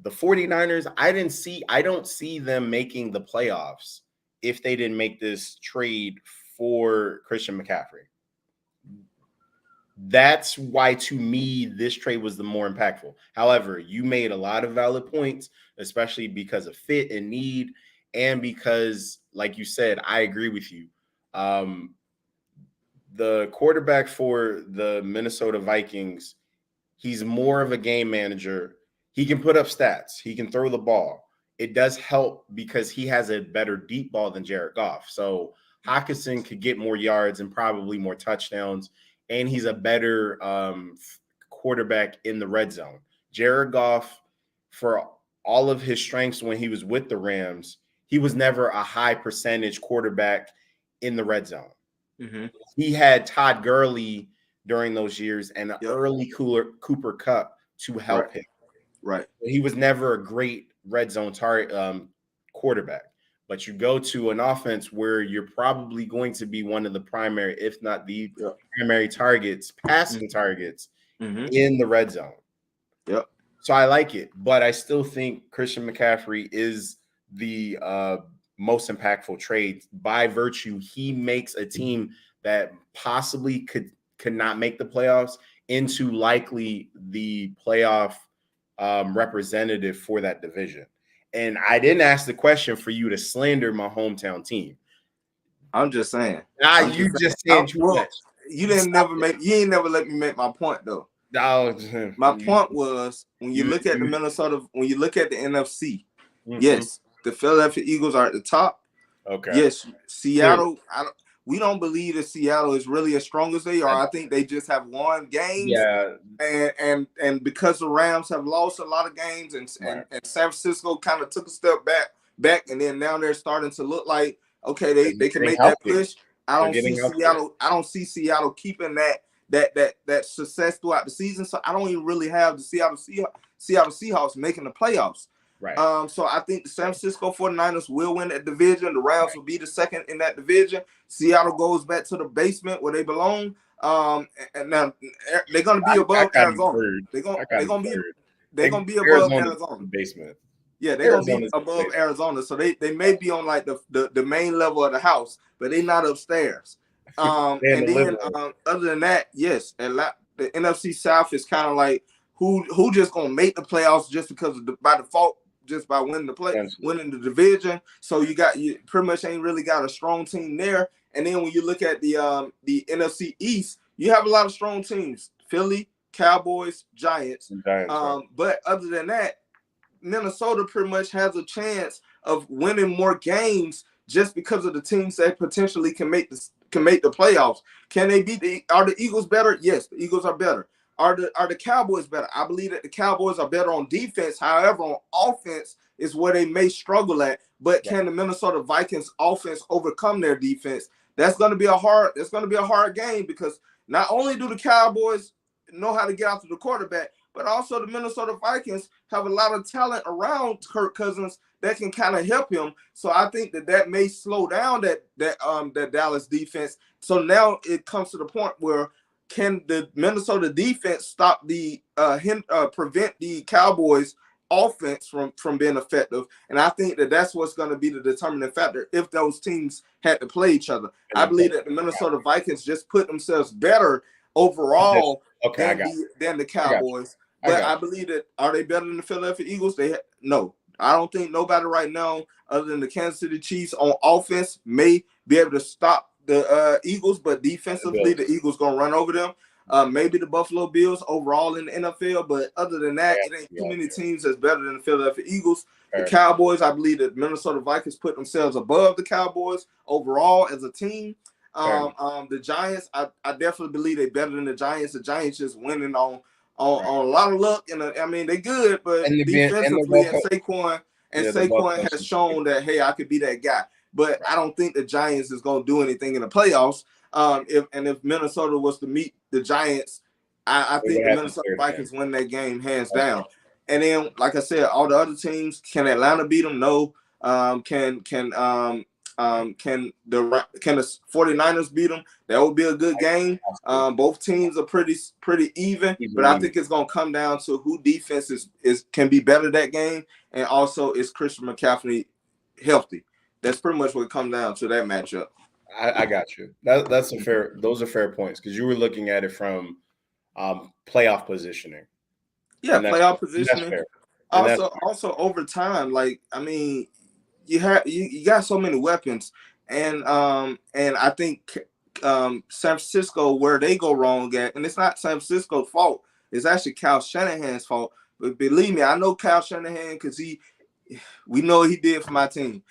The 49ers, I don't see them making the playoffs if they didn't make this trade for Christian McCaffrey. That's why, to me, this trade was the more impactful. However, you made a lot of valid points, especially because of fit and need. And because, like you said, I agree with you. The quarterback for the Minnesota Vikings, he's more of a game manager. He can put up stats. He can throw the ball. It does help because he has a better deep ball than Jared Goff. So Hawkinson could get more yards and probably more touchdowns. And he's a better quarterback in the red zone. Jared Goff, for all of his strengths when he was with the Rams, he was never a high percentage quarterback in the red zone. He had Todd Gurley during those years and an early Cooper Kupp to help him. Right. He was never a great red zone quarterback. But you go to an offense where you're probably going to be one of the primary, if not the primary targets, passing targets in the red zone. Yep. So I like it, but I still think Christian McCaffrey is the most impactful trade by virtue. He makes a team that possibly could not make the playoffs into likely the playoff representative for that division. And I didn't ask the question for you to slander my hometown team. I'm just saying. You just saying too much. You ain't never let me make my point though. No, my point was when you look at the Minnesota, when you look at the NFC, yes, the Philadelphia Eagles are at the top. Okay. Yes, Seattle. We don't believe that Seattle is really as strong as they are. I think they just have won games. Yeah. And because the Rams have lost a lot of games and San Francisco kind of took a step back, and then now they're starting to look like okay, they can make that push. I don't see Seattle keeping that success throughout the season. So I don't even really have the Seattle Seahawks making the playoffs. Right. So I think the San Francisco 49ers will win that division. The Rams will be the second in that division. Seattle goes back to the basement where they belong. And now they're going to be above Arizona. They're going to be above Arizona. Basement. Yeah, they're going to be above Arizona. So they may be on like the main level of the house, but they're not upstairs. And then other than that, yes, and the NFC South is kind of like who just going to make the playoffs just because by default, just by winning the division. So you pretty much ain't really got a strong team there. And then when you look at the NFC East, you have a lot of strong teams: Philly, Cowboys, Giants. But other than that, Minnesota pretty much has a chance of winning more games just because of the teams that potentially can make the playoffs. Can they beat are the Eagles better? Yes, the Eagles are better. are the Cowboys better? I believe that the Cowboys are better on defense. However, on offense is where they may struggle at. But can the Minnesota Vikings offense overcome their defense? That's going to be a hard game, because not only do the Cowboys know how to get out to the quarterback, but also the Minnesota Vikings have a lot of talent around Kirk Cousins that can kind of help him. So I think that may slow down that Dallas defense. So now it comes to the point where, can the Minnesota defense stop prevent the Cowboys offense from being effective? And I think that's what's going to be the determining factor if those teams had to play each other. I believe that the Minnesota Vikings just put themselves better overall than the Cowboys. But I believe that, are they better than the Philadelphia Eagles? No. I don't think nobody right now other than the Kansas City Chiefs on offense may be able to stop the Eagles, but defensively the Eagles gonna run over them. Maybe the Buffalo Bills overall in the NFL, but other than that, it ain't too many teams that's better than the Philadelphia Eagles. The Cowboys, I believe that Minnesota Vikings put themselves above the Cowboys overall as a team. The Giants, I definitely believe they're better than the Giants. The Giants just winning on a lot of luck, and I mean, they good, but defensively, and Saquon has shown that, hey, I could be that guy. But I don't think the Giants is going to do anything in the playoffs. If Minnesota was to meet the Giants, I think the Minnesota Vikings win that game hands down. And then, like I said, all the other teams, can Atlanta beat them? No. Can the 49ers beat them? That would be a good game. Both teams are pretty even, but I think it's going to come down to who defense can be better that game, and also is Christian McCaffrey healthy. That's pretty much what it comes down to, that matchup. I got you. Those are fair points, because you were looking at it from playoff positioning. Yeah, playoff positioning. Also over time, like, I mean, you got so many weapons, and I think San Francisco, where they go wrong at, and it's not San Francisco's fault, it's actually Kyle Shanahan's fault. But believe me, I know Kyle Shanahan, because we know what he did for my team.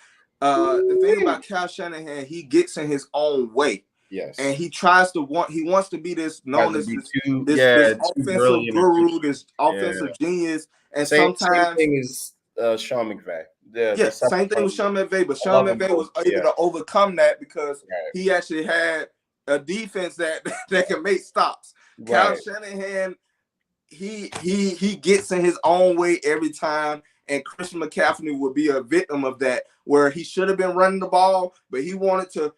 The thing about Kyle Shanahan, he gets in his own way. Yes. And he wants to be this offensive guru, this offensive genius. And same thing is Sean McVay. Same thing with Sean McVay, but Sean McVay was able to overcome that because he actually had a defense that can make stops. Kyle Shanahan, he gets in his own way every time. And Christian McCaffrey would be a victim of that, where he should have been running the ball, but he wanted to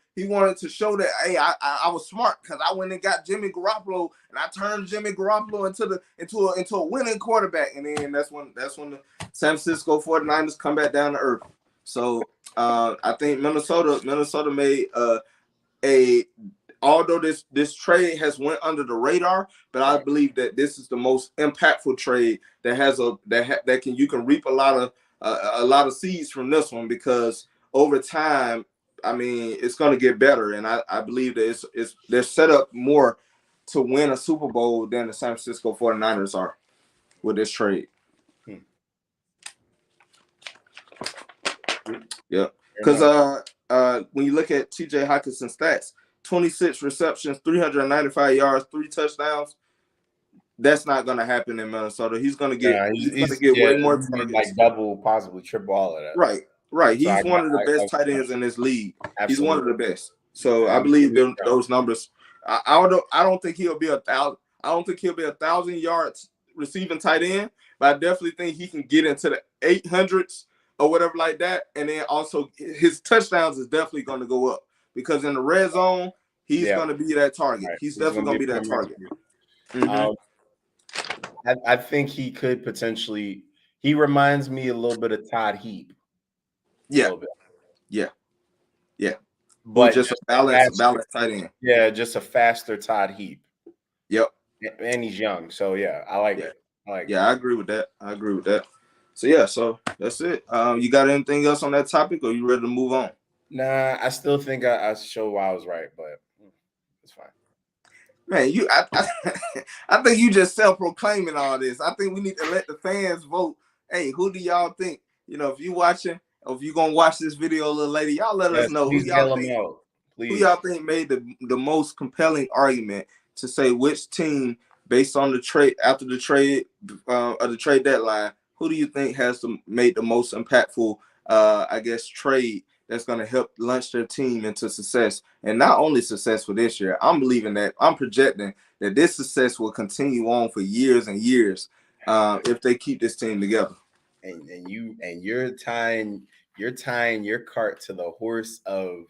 show that, hey, I was smart, because I went and got Jimmy Garoppolo, and I turned Jimmy Garoppolo into a winning quarterback. And then that's when the San Francisco 49ers come back down to earth. So I think Minnesota made although this trade has went under the radar, but I believe that this is the most impactful trade that you can reap a lot of seeds from this one, because over time, I mean, it's going to get better, and I believe that they're set up more to win a Super Bowl than the San Francisco 49ers are with this trade. Yeah, because when you look at T.J. Hawkinson's stats, 26 receptions, 395 yards, 3 touchdowns. That's not going to happen in Minnesota. He's going to get way more targets. Like double, possibly triple all of that. Right. He's one of the best tight ends in this league. Absolutely. He's one of the best. So I believe those numbers. I don't think he'll be 1,000. I don't think he'll be 1,000 yards receiving tight end, but I definitely think he can get into the 800s or whatever like that. And then also his touchdowns is definitely going to go up, because in the red zone, he's going to be that target. Right. He's definitely going to be that target. Mm-hmm. I think he could potentially. He reminds me a little bit of Todd Heap. Yeah. But just a balanced tight end. Yeah, just a faster Todd Heap. Yep. And he's young, so yeah, I like it. I agree with that. So that's it. You got anything else on that topic, or you ready to move on? Nah, I still think I showed why I was right, but it's fine. Man, I think you just self-proclaiming all this. I think we need to let the fans vote. Hey, who do y'all think? If you watching, or if you gonna watch this video a little later, y'all let us know who y'all think made the most compelling argument to say which team based on the trade after the trade of the trade deadline, who do you think has made the most impactful, I guess, trade that's going to help launch their team into success, and not only success for this year? I'm projecting that this success will continue on for years and years if they keep this team together. And you're tying your cart to the horse of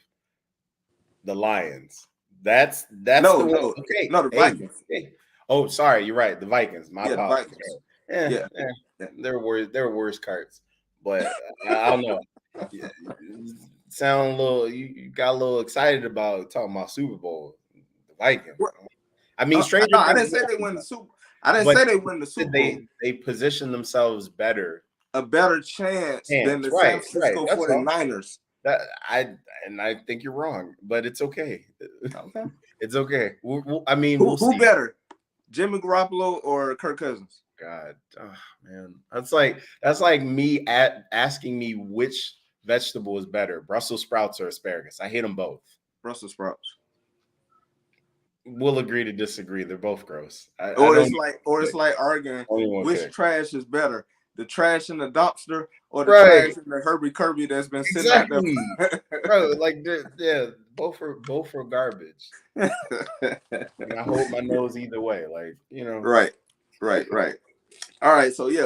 the Lions. That's No, the one. no, Okay. no, the Vikings. Hey. Oh, sorry, you're right. The Vikings. My Yeah, the apologies. Vikings. Yeah, Yeah. There were worse carts, but I don't know. Yeah, sound a little. You got a little excited about talking about Super Bowl. The Vikings. I mean, stranger no, I things. didn't say they win the Super. I didn't But say they win the Super Bowl. they position themselves better. A better chance than the San Right. Francisco That's 49ers. That I think you're wrong, but it's okay. Okay. It's okay. I mean, Who see. better, Jimmy Garoppolo or Kirk Cousins? God, oh, man, that's like me asking me which vegetable is better, Brussels sprouts or asparagus. I hate them both. Brussels sprouts. We'll agree to disagree. They're both gross. It's like arguing which trash is better, the trash in the dumpster or the trash in the Herbie Kirby that's been sitting out there. Bro, like yeah, both are garbage. And I hold my nose either way, like, you know. Right. All right, so yeah,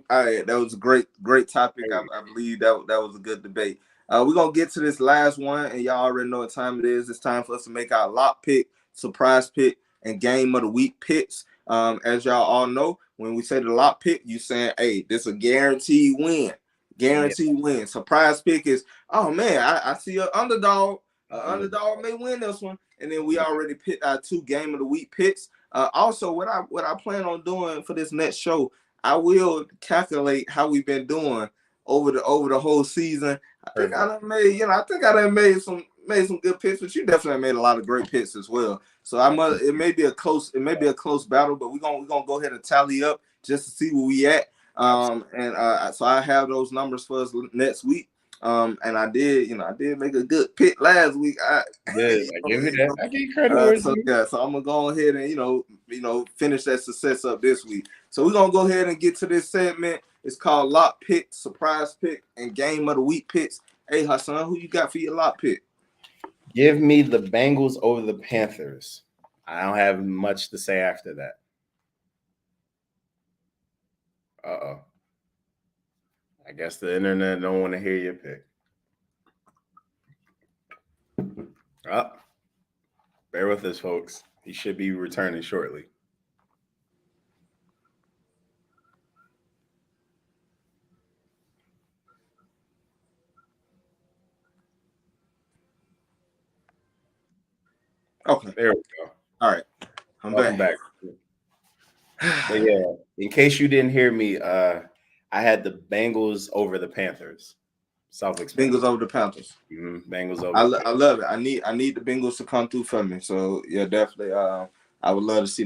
that was a great topic. I believe that was a good debate. We're gonna get to this last one, and y'all already know what time it is. It's time for us to make our lock pick, surprise pick, and game of the week picks. As y'all all know, when we say the lock pick, you saying, hey, this is a guaranteed win. Guaranteed win. Surprise pick is, oh man, I see an underdog. An underdog may win this one. And then we already picked our 2 game of the week picks. Also, what I plan on doing for this next show, I will calculate how we've been doing over the whole season. I think I done made some good picks, but you definitely made a lot of great picks as well. So it may be a close battle, but we're gonna go ahead and tally up just to see where we at. So I have those numbers for us next week. And I did make a good pick last week. I give you that. I give you credit. So I'm gonna go ahead and finish that success up this week. So we're gonna go ahead and get to this segment. It's called Lock Pick, Surprise Pick, and Game of the Week picks. Hey Hassan, who you got for your lock pick? Give me the Bengals over the Panthers. I don't have much to say after that. I guess the internet don't want to hear your pick. Bear with us, folks. He should be returning shortly. Okay. There we go. All right. Welcome back. But yeah, in case you didn't hear me, I had the Bengals over the Panthers. Bengals over the Panthers. Bengals over. I love it. I need the Bengals to come through for me. So yeah, definitely. I would love to see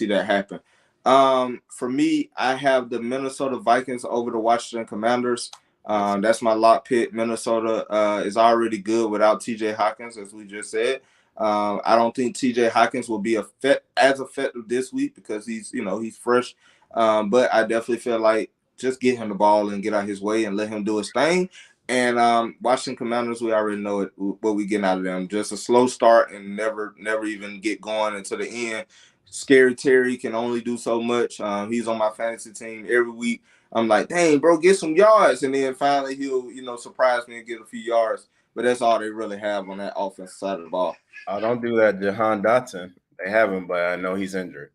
that happen. For me, I have the Minnesota Vikings over the Washington Commanders. That's my lock pick. Minnesota is already good without TJ Hawkins, as we just said. I don't think TJ Hawkins will be as effective this week because he's fresh. But I definitely feel like just get him the ball and get out his way and let him do his thing. And Washington Commanders, we already know what we getting out of them. Just a slow start and never even get going until the end. Scary Terry can only do so much. He's on my fantasy team every week. I'm like, dang, bro, get some yards. And then finally he'll surprise me and get a few yards. But that's all they really have on that offensive side of the ball. Oh, don't do that, Jahan Dotson. They have him, but I know he's injured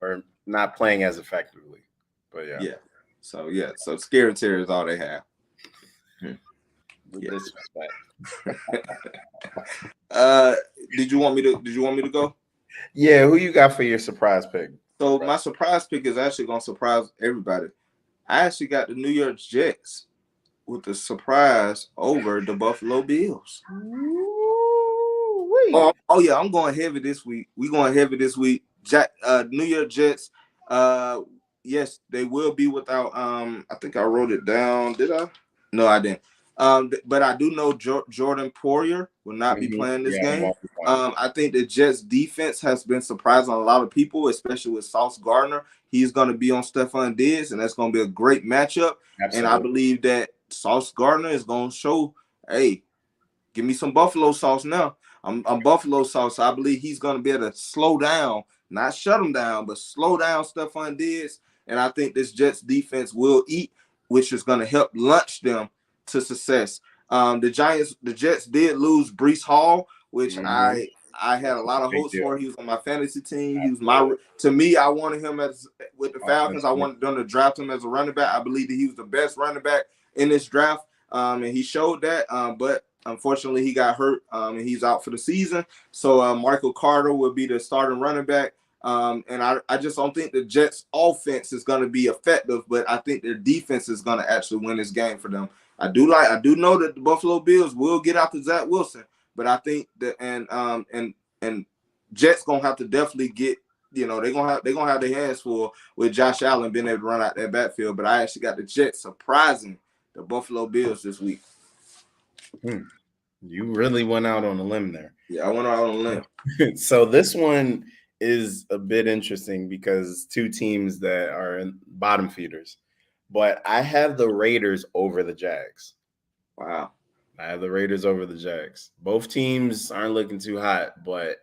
or not playing as effectively. But yeah. Yeah. So Scary Terry is all they have. Disrespect. Did you want me to go? Yeah, who you got for your surprise pick? So my surprise pick is actually gonna surprise everybody. I actually got the New York Jets with the surprise over the Buffalo Bills. Oh yeah, I'm going heavy this week. We going heavy this week. New York Jets. Yes, they will be without. I think I wrote it down. Did I? No, I didn't. But I do know Jordan Poyer will not be playing this Yeah, he game. won't be playing. I think the Jets defense has been surprising a lot of people, especially with Sauce Gardner. He's going to be on Stephon Diggs, and that's going to be a great matchup. And I Absolutely. believe that Sauce Gardner is going to show, hey, give me some buffalo sauce now. I'm buffalo sauce. So I believe he's going to be able to slow down, not shut him down, but slow down Stephon Diggs. And I think this Jets defense will eat, which is going to help launch them to success. The Jets did lose Breece Hall, which I had a lot of Big hopes deal. for. He was on my fantasy team. He was Absolutely. to me, I wanted him as with the Falcons. I Offensively. wanted them to draft him as a running back. I believe that he was the best running back in this draft. And he showed that, but unfortunately he got hurt, and he's out for the season. So Michael Carter will be the starting running back. And I just don't think the Jets offense is going to be effective, but I think their defense is going to actually win this game for them. I do know that the Buffalo Bills will get out to Zach Wilson, but I think that and Jets gonna have to definitely get, they're gonna have their hands full with Josh Allen being able to run out that backfield. But I actually got the Jets surprising the Buffalo Bills this week. You really went out on a limb there. Yeah, I went out on a limb. So this one is a bit interesting because two teams that are in bottom feeders, but I have the Raiders over the Jags. Wow. I have the Raiders over the Jags. Both teams aren't looking too hot, but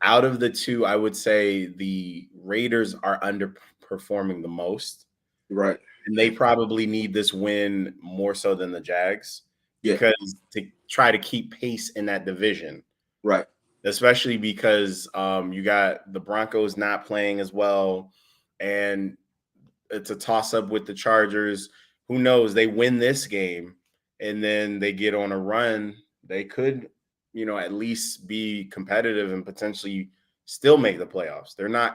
out of the two, I would say the Raiders are underperforming the most. Right. And they probably need this win more so than the Jags because to try to keep pace in that division. Right. Especially because you got the Broncos not playing as well, and it's a toss-up with the Chargers. Who knows? They win this game, and then they get on a run. They could, at least be competitive and potentially still make the playoffs. They're not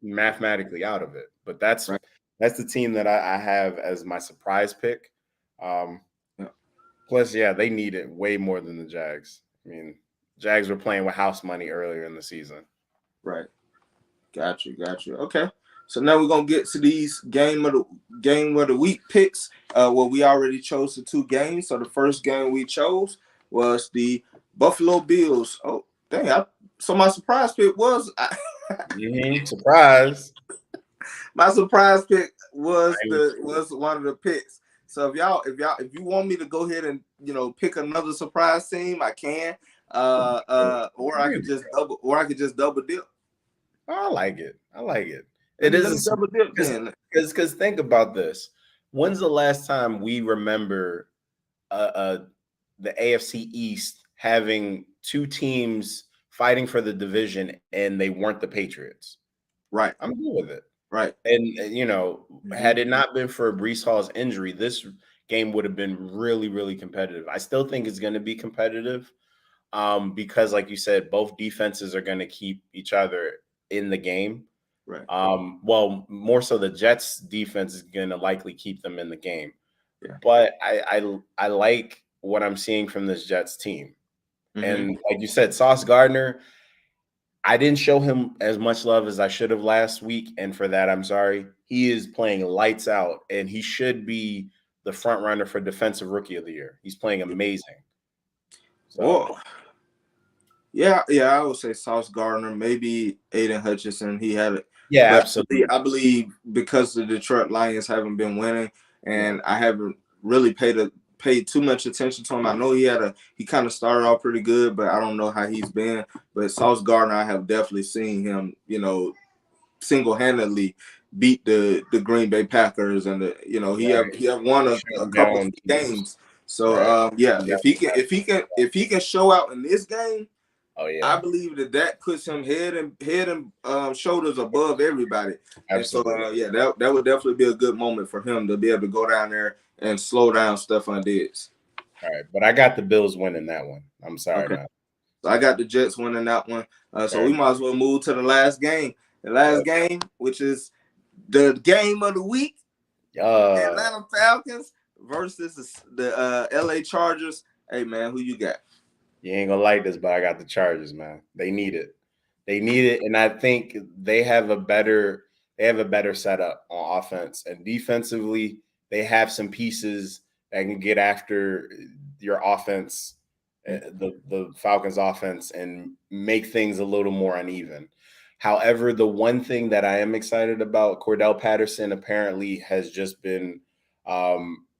mathematically out of it, but that's the team that I have as my surprise pick. Plus, they need it way more than the Jags. I mean, Jags were playing with house money earlier in the season. Right. Got you. Okay. So now we're gonna get to these game of the week picks. Well, we already chose the two games. So the first game we chose was the Buffalo Bills. Oh, dang! So my surprise pick was surprise. My surprise pick was one of the picks. So if you want me to go ahead and pick another surprise team, I can. Or I could just double dip. I like it. It is double dip then. Because think about this. When's the last time we remember the AFC East having two teams fighting for the division and they weren't the Patriots? Right. I'm good with it. Right. And had it not been for Breece Hall's injury, this game would have been really, really competitive. I still think it's going to be competitive because, like you said, both defenses are going to keep each other in the game. Right. Well, more so the Jets defense is going to likely keep them in the game. Yeah. But I like what I'm seeing from this Jets team. And like you said, Sauce Gardner, I didn't show him as much love as I should have last week. And for that, I'm sorry. He is playing lights out, and he should be the front runner for Defensive Rookie of the Year. He's playing amazing. So. Yeah, I would say Sauce Gardner, maybe Aiden Hutchinson. He had it. Yeah, but absolutely. I believe because the Detroit Lions haven't been winning, and I haven't really paid too much attention to him. I know he kind of started off pretty good, but I don't know how he's been. But Sauce Gardner, I have definitely seen him, single-handedly beat the Green Bay Packers, and he have won a couple of games. So if he can show out in this game. Oh yeah, I believe that puts him head and shoulders above everybody. Absolutely. And so that would definitely be a good moment for him to be able to go down there and slow down Stephon Diggs. All right, but I got the Bills winning that one. I'm sorry, man. So I got the Jets winning that one. So we might as well move to the last game. The last game, which is the game of the week, Atlanta Falcons versus the LA Chargers. Hey man, who you got? You ain't gonna like this, but I got the Chargers, man. They need it. And I think they have a better setup on offense and defensively. They have some pieces that can get after your offense the Falcons offense and make things a little more uneven. However, the one thing that I am excited about, Cordell Patterson apparently has just been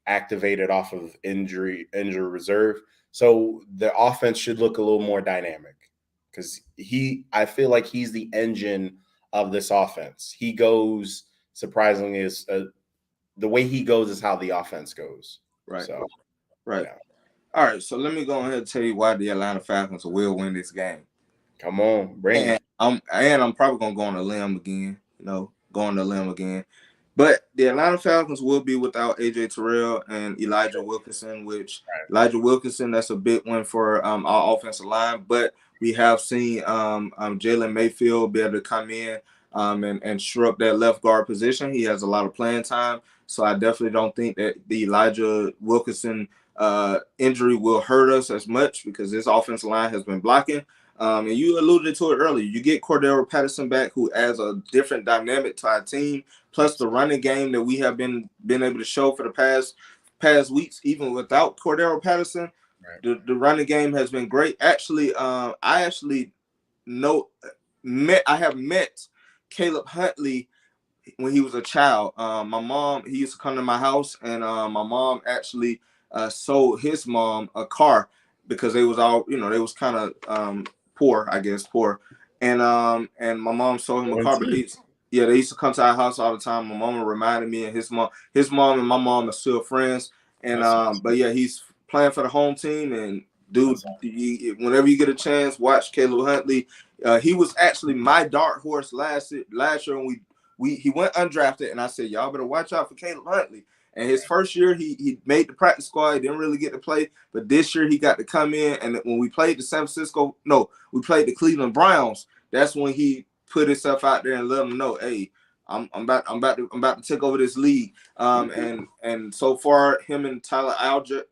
activated off of injury reserve. So the offense should look a little more dynamic because I feel like he's the engine of this offense. He goes, surprisingly, is the way he goes is how the offense goes. Right. So, right. Yeah. All right. So let me go ahead and tell you why the Atlanta Falcons will win this game. Come on, bring it. I'm probably gonna go on a limb again. But the Atlanta Falcons will be without AJ Terrell and Elijah Wilkinson, which Elijah Wilkinson, that's a big one for our offensive line. But we have seen Jalen Mayfield be able to come in and shore up that left guard position. He has a lot of playing time. So I definitely don't think that the Elijah Wilkinson injury will hurt us as much because this offensive line has been blocking. And you alluded to it earlier. You get Cordell Patterson back, who adds a different dynamic to our team. Plus the running game that we have been able to show for the past weeks, even without Cordell Patterson, the running game has been great. Actually, I have met Caleb Huntley when he was a child. My mom, he used to come to my house, and my mom actually sold his mom a car because they was all, they was kind of poor, and my mom sold him a car. But they used to come to our house all the time. My mama reminded me, and his mom and my mom are still friends. And but yeah, he's playing for the home team. And dude, whenever you get a chance, watch Caleb Huntley. He was actually my dark horse last year when he went undrafted, and I said, y'all better watch out for Caleb Huntley. And his first year, he made the practice squad. He didn't really get to play, but this year he got to come in. And when we played we played the Cleveland Browns. That's when he put himself out there and let them know, hey, I'm about to take over this league. And so far, him and Tyler Algier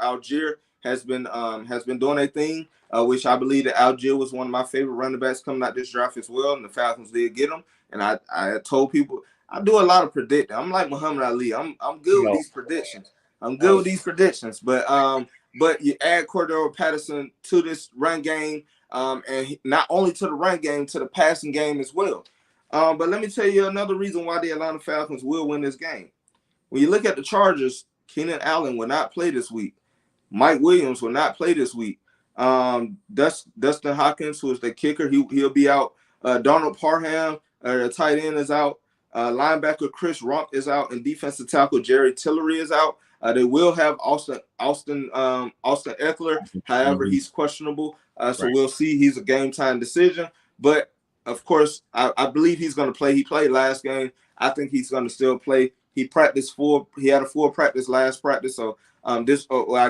has been doing their thing, which I believe that Algier was one of my favorite running backs coming out this draft as well. And the Falcons did get him. And I told people, I do a lot of predicting. I'm like Muhammad Ali. I'm good with these predictions. But you add Cordell Patterson to this run game, and not only to the run game, to the passing game as well. But let me tell you another reason why the Atlanta Falcons will win this game. When you look at the Chargers, Keenan Allen will not play this week. Mike Williams will not play this week. Dustin Hopkins, who is the kicker, he'll be out. Donald Parham, the tight end, is out. Linebacker Chris Rump is out, and defensive tackle Jerry Tillery is out. They will have Austin Eckler. However, he's questionable. So we'll see. He's a game time decision. But of course, I believe he's going to play. He played last game. I think he's going to still play. He had a full practice last practice. So I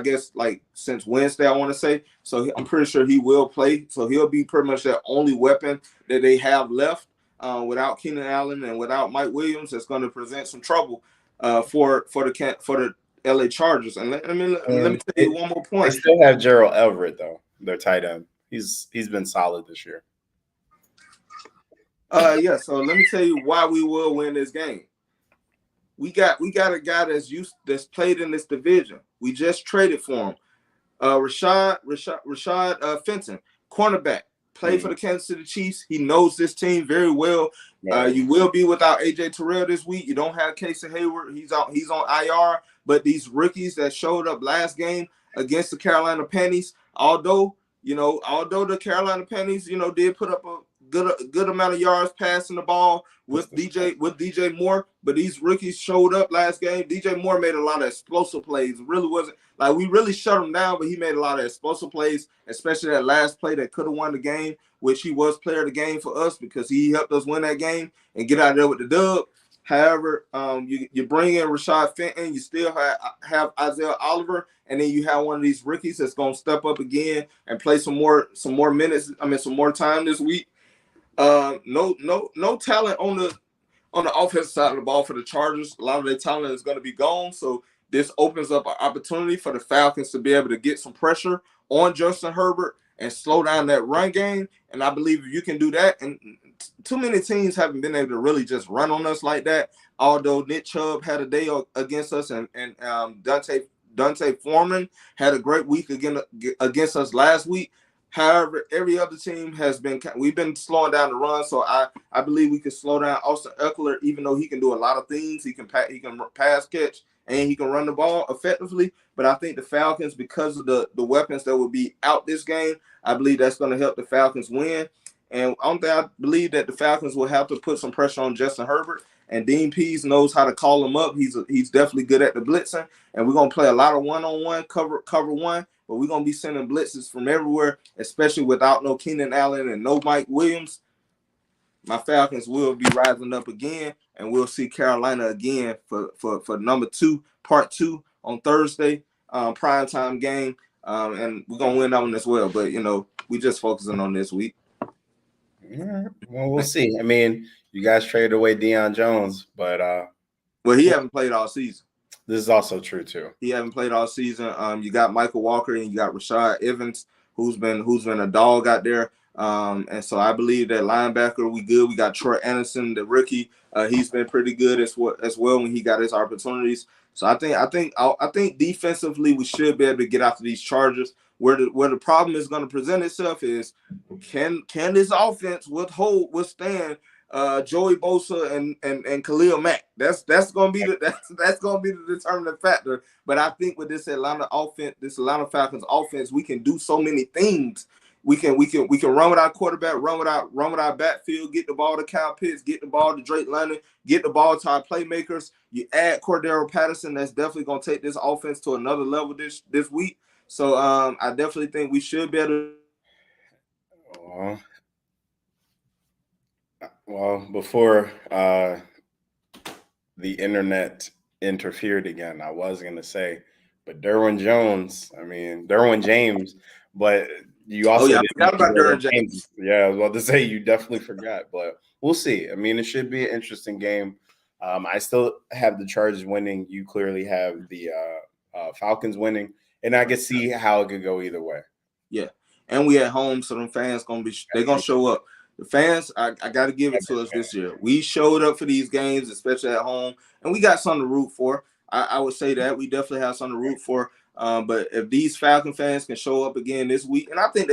guess like since Wednesday, I want to say. So I'm pretty sure he will play. So he'll be pretty much their only weapon that they have left. Without Keenan Allen and without Mike Williams, that's going to present some trouble for the LA Chargers. And let me tell you one more point. They still have Gerald Everett though, their tight end. He's been solid this year. Yeah. So let me tell you why we will win this game. We got a guy that's played in this division. We just traded for him. Rashad Fenton, cornerback. Played for the Kansas City Chiefs. He knows this team very well. You will be without AJ Terrell this week. You don't have Casey Hayward. He's on IR. But these rookies that showed up last game against the Carolina Panthers, although the Carolina Panthers, did put up a good amount of yards passing the ball with DJ Moore, but these rookies showed up last game. DJ Moore made a lot of explosive plays. It really wasn't like we really shut him down, but he made a lot of explosive plays, especially that last play that could have won the game, which he was player of the game for us because he helped us win that game and get out of there with the dub. However, you bring in Rashad Fenton, you still have Isaiah Oliver, and then you have one of these rookies that's going to step up again and play some more minutes. Some more time this week. No talent on the offensive side of the ball for the Chargers. A lot of their talent is going to be gone. So this opens up an opportunity for the Falcons to be able to get some pressure on Justin Herbert and slow down that run game. And I believe if you can do that, and too many teams haven't been able to really just run on us like that. Although Nick Chubb had a day against us, and Dante Foreman had a great week against us last week. However, every other team we've been slowing down the run, so I believe we can slow down Austin Eckler, even though he can do a lot of things. He can pass catch and he can run the ball effectively. But I think the Falcons, because of the weapons that will be out this game, I believe that's going to help the Falcons win. And I believe that the Falcons will have to put some pressure on Justin Herbert. And Dean Pease knows how to call him up. He's definitely good at the blitzing. And we're going to play a lot of one-on-one, cover one. But we're going to be sending blitzes from everywhere, especially without no Keenan Allen and no Mike Williams. My Falcons will be rising up again, and we'll see Carolina again for number 2, part 2 on Thursday, primetime game. And we're going to win that one as well. But, we just focusing on this week. Yeah, well, we'll see. I mean, you guys traded away Deion Jones, but he haven't played all season. This is also true too. He haven't played all season. You got Michael Walker and you got Rashad Evans, who's been a dog out there. And so I believe that linebacker we good. We got Troy Anderson, the rookie. He's been pretty good as well when he got his opportunities. So I think defensively we should be able to get after these Chargers. Where the problem is going to present itself is can this offense withstand Joey Bosa and Khalil Mack? That's gonna be the determining factor. But I think with this Atlanta Falcons offense, we can do so many things. We can run with our quarterback, run with our backfield, get the ball to Kyle Pitts, get the ball to Drake London, get the ball to our playmakers. You add Cordero Patterson, that's definitely gonna take this offense to another level this week. So I definitely think we should be able to. Well, before the internet interfered again, I was going to say, but Derwin James, but you also forgot about Derwin James. Yeah, I was about to say you definitely forgot, but we'll see. I mean, it should be an interesting game. I still have the Chargers winning. You clearly have the Falcons winning, and I can see how it could go either way. Yeah, and we at home, so them fans they're gonna show up. The fans, I got to give it to us this year. We showed up for these games, especially at home, and we got something to root for. I would say that we definitely have something to root for. But if these Falcon fans can show up again this week, and I think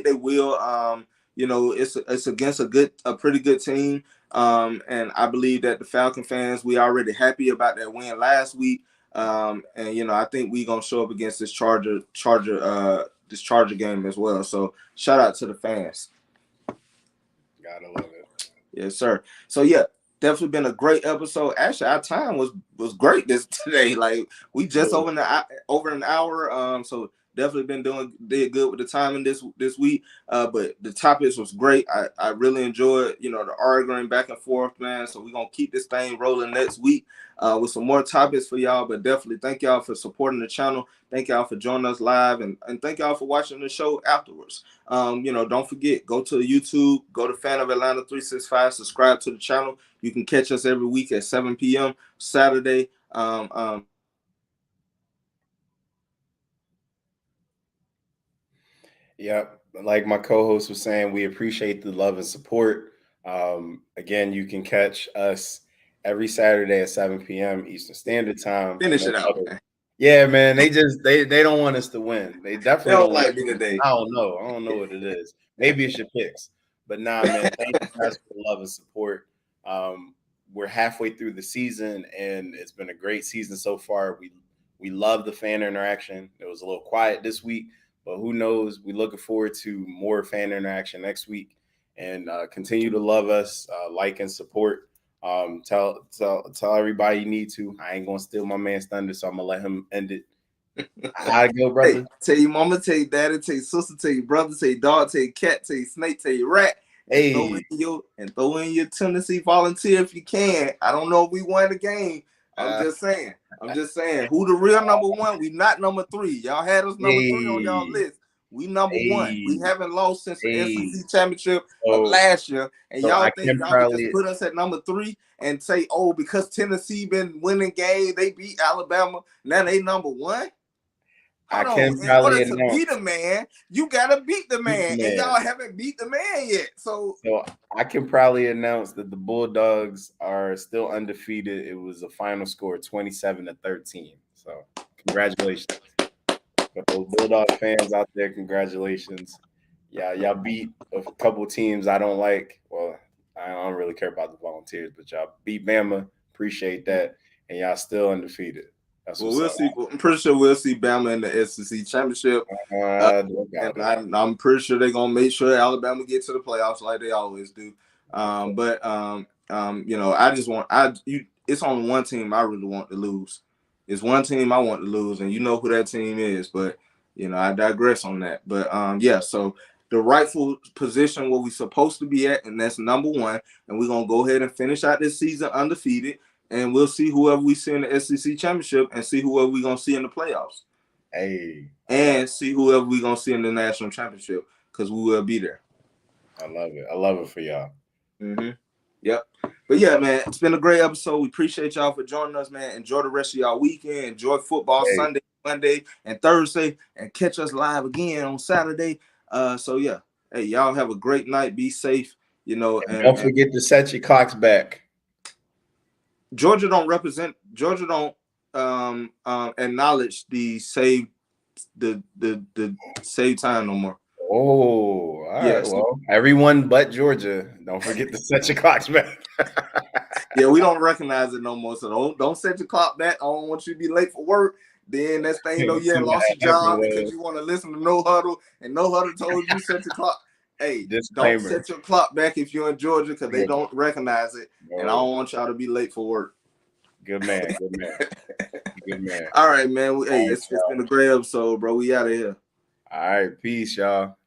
they will. It's against a pretty good team, and I believe that the Falcon fans, we already happy about that win last week, and I think we gonna show up against this Charger game as well. So shout out to the fans. Gotta love it. Yes, sir. So yeah, definitely been a great episode. Actually, our time was great today. Like we just over an hour. So definitely did good with the timing this week. But the topics was great. I really enjoyed the arguing back and forth, man. So we're gonna keep this thing rolling next week with some more topics for y'all. But definitely thank y'all for supporting the channel. Thank y'all for joining us live, and thank y'all for watching the show afterwards. Don't forget, go to YouTube, go to Fan of Atlanta 365, subscribe to the channel. You can catch us every week at 7 p.m. Saturday. Yep. Like my co-host was saying, we appreciate the love and support. Again, you can catch us every Saturday at 7 p.m. Eastern Standard Time. Finish it out, man. Yeah, man. They don't want us to win. They definitely don't like me today. I don't know what it is. Maybe it's your picks. But nah, man, thank you guys for the love and support. We're halfway through the season, and it's been a great season so far. We love the fan interaction. It was a little quiet this week, but who knows? We're looking forward to more fan interaction next week, and continue to love us, like and support. Tell everybody you need to. I ain't gonna steal my man's thunder, so I'm gonna let him end it. How'd it go, brother? Hey, tell your mama, tell your daddy, tell your sister, tell your brother, tell your dog, tell your cat, tell your snake, tell your rat. Hey, throw in your Tennessee Volunteer if you can. I don't know if we won the game. I'm just saying. Who the real number one? We not number 3. Y'all had us number 3 on y'all list. We number 1. We haven't lost since the SEC championship of last year. And y'all think y'all can just put us at number 3 and say, oh, because Tennessee been winning games, they beat Alabama. Now they number 1. In order to beat a man, you gotta beat the man, and y'all haven't beat the man yet. So I can probably announce that the Bulldogs are still undefeated. It was a final score 27-13. So Congratulations. For those Bulldog fans out there, congratulations. Yeah, y'all beat a couple teams I don't like. Well, I don't really care about the Volunteers, but y'all beat Bama. Appreciate that. And y'all still undefeated. That's Well, what's we'll up. see. I'm pretty sure we'll see Bama in the SEC championship. And I'm pretty sure they're gonna make sure Alabama get to the playoffs like they always do. I just want it's only one team I really want to lose. It's one team I want to lose, and you know who that team is. But I digress on that. But so the rightful position where we're supposed to be at, and that's number one. And we're gonna go ahead and finish out this season undefeated, and we'll see whoever we see in the SEC championship, and see whoever we're gonna see in the playoffs. Hey. And see whoever we're gonna see in the national championship, because we will be there. I love it. I love it for y'all. Mm-hmm. Yep. But yeah, man, it's been a great episode. We appreciate y'all for joining us, man. Enjoy the rest of y'all weekend. Enjoy football Sunday, Monday, and Thursday, and catch us live again on Saturday. Hey, y'all have a great night. Be safe. And don't forget to set your clocks back. Georgia don't acknowledge the save time no more. Oh, all right. Well, everyone but Georgia, don't forget to set your clocks back. Yeah, we don't recognize it no more. So don't set your clock back. I don't want you to be late for work. Then next thing you know, you lost your job because you want to listen to No Huddle, and No Huddle told you set your clock. Hey, don't set your clock back if you're in Georgia, because they don't recognize it, and I don't want y'all to be late for work. Good man. Good man. Good man. All right, man. Hey, it's been a great episode, bro. We out of here. All right. Peace, y'all.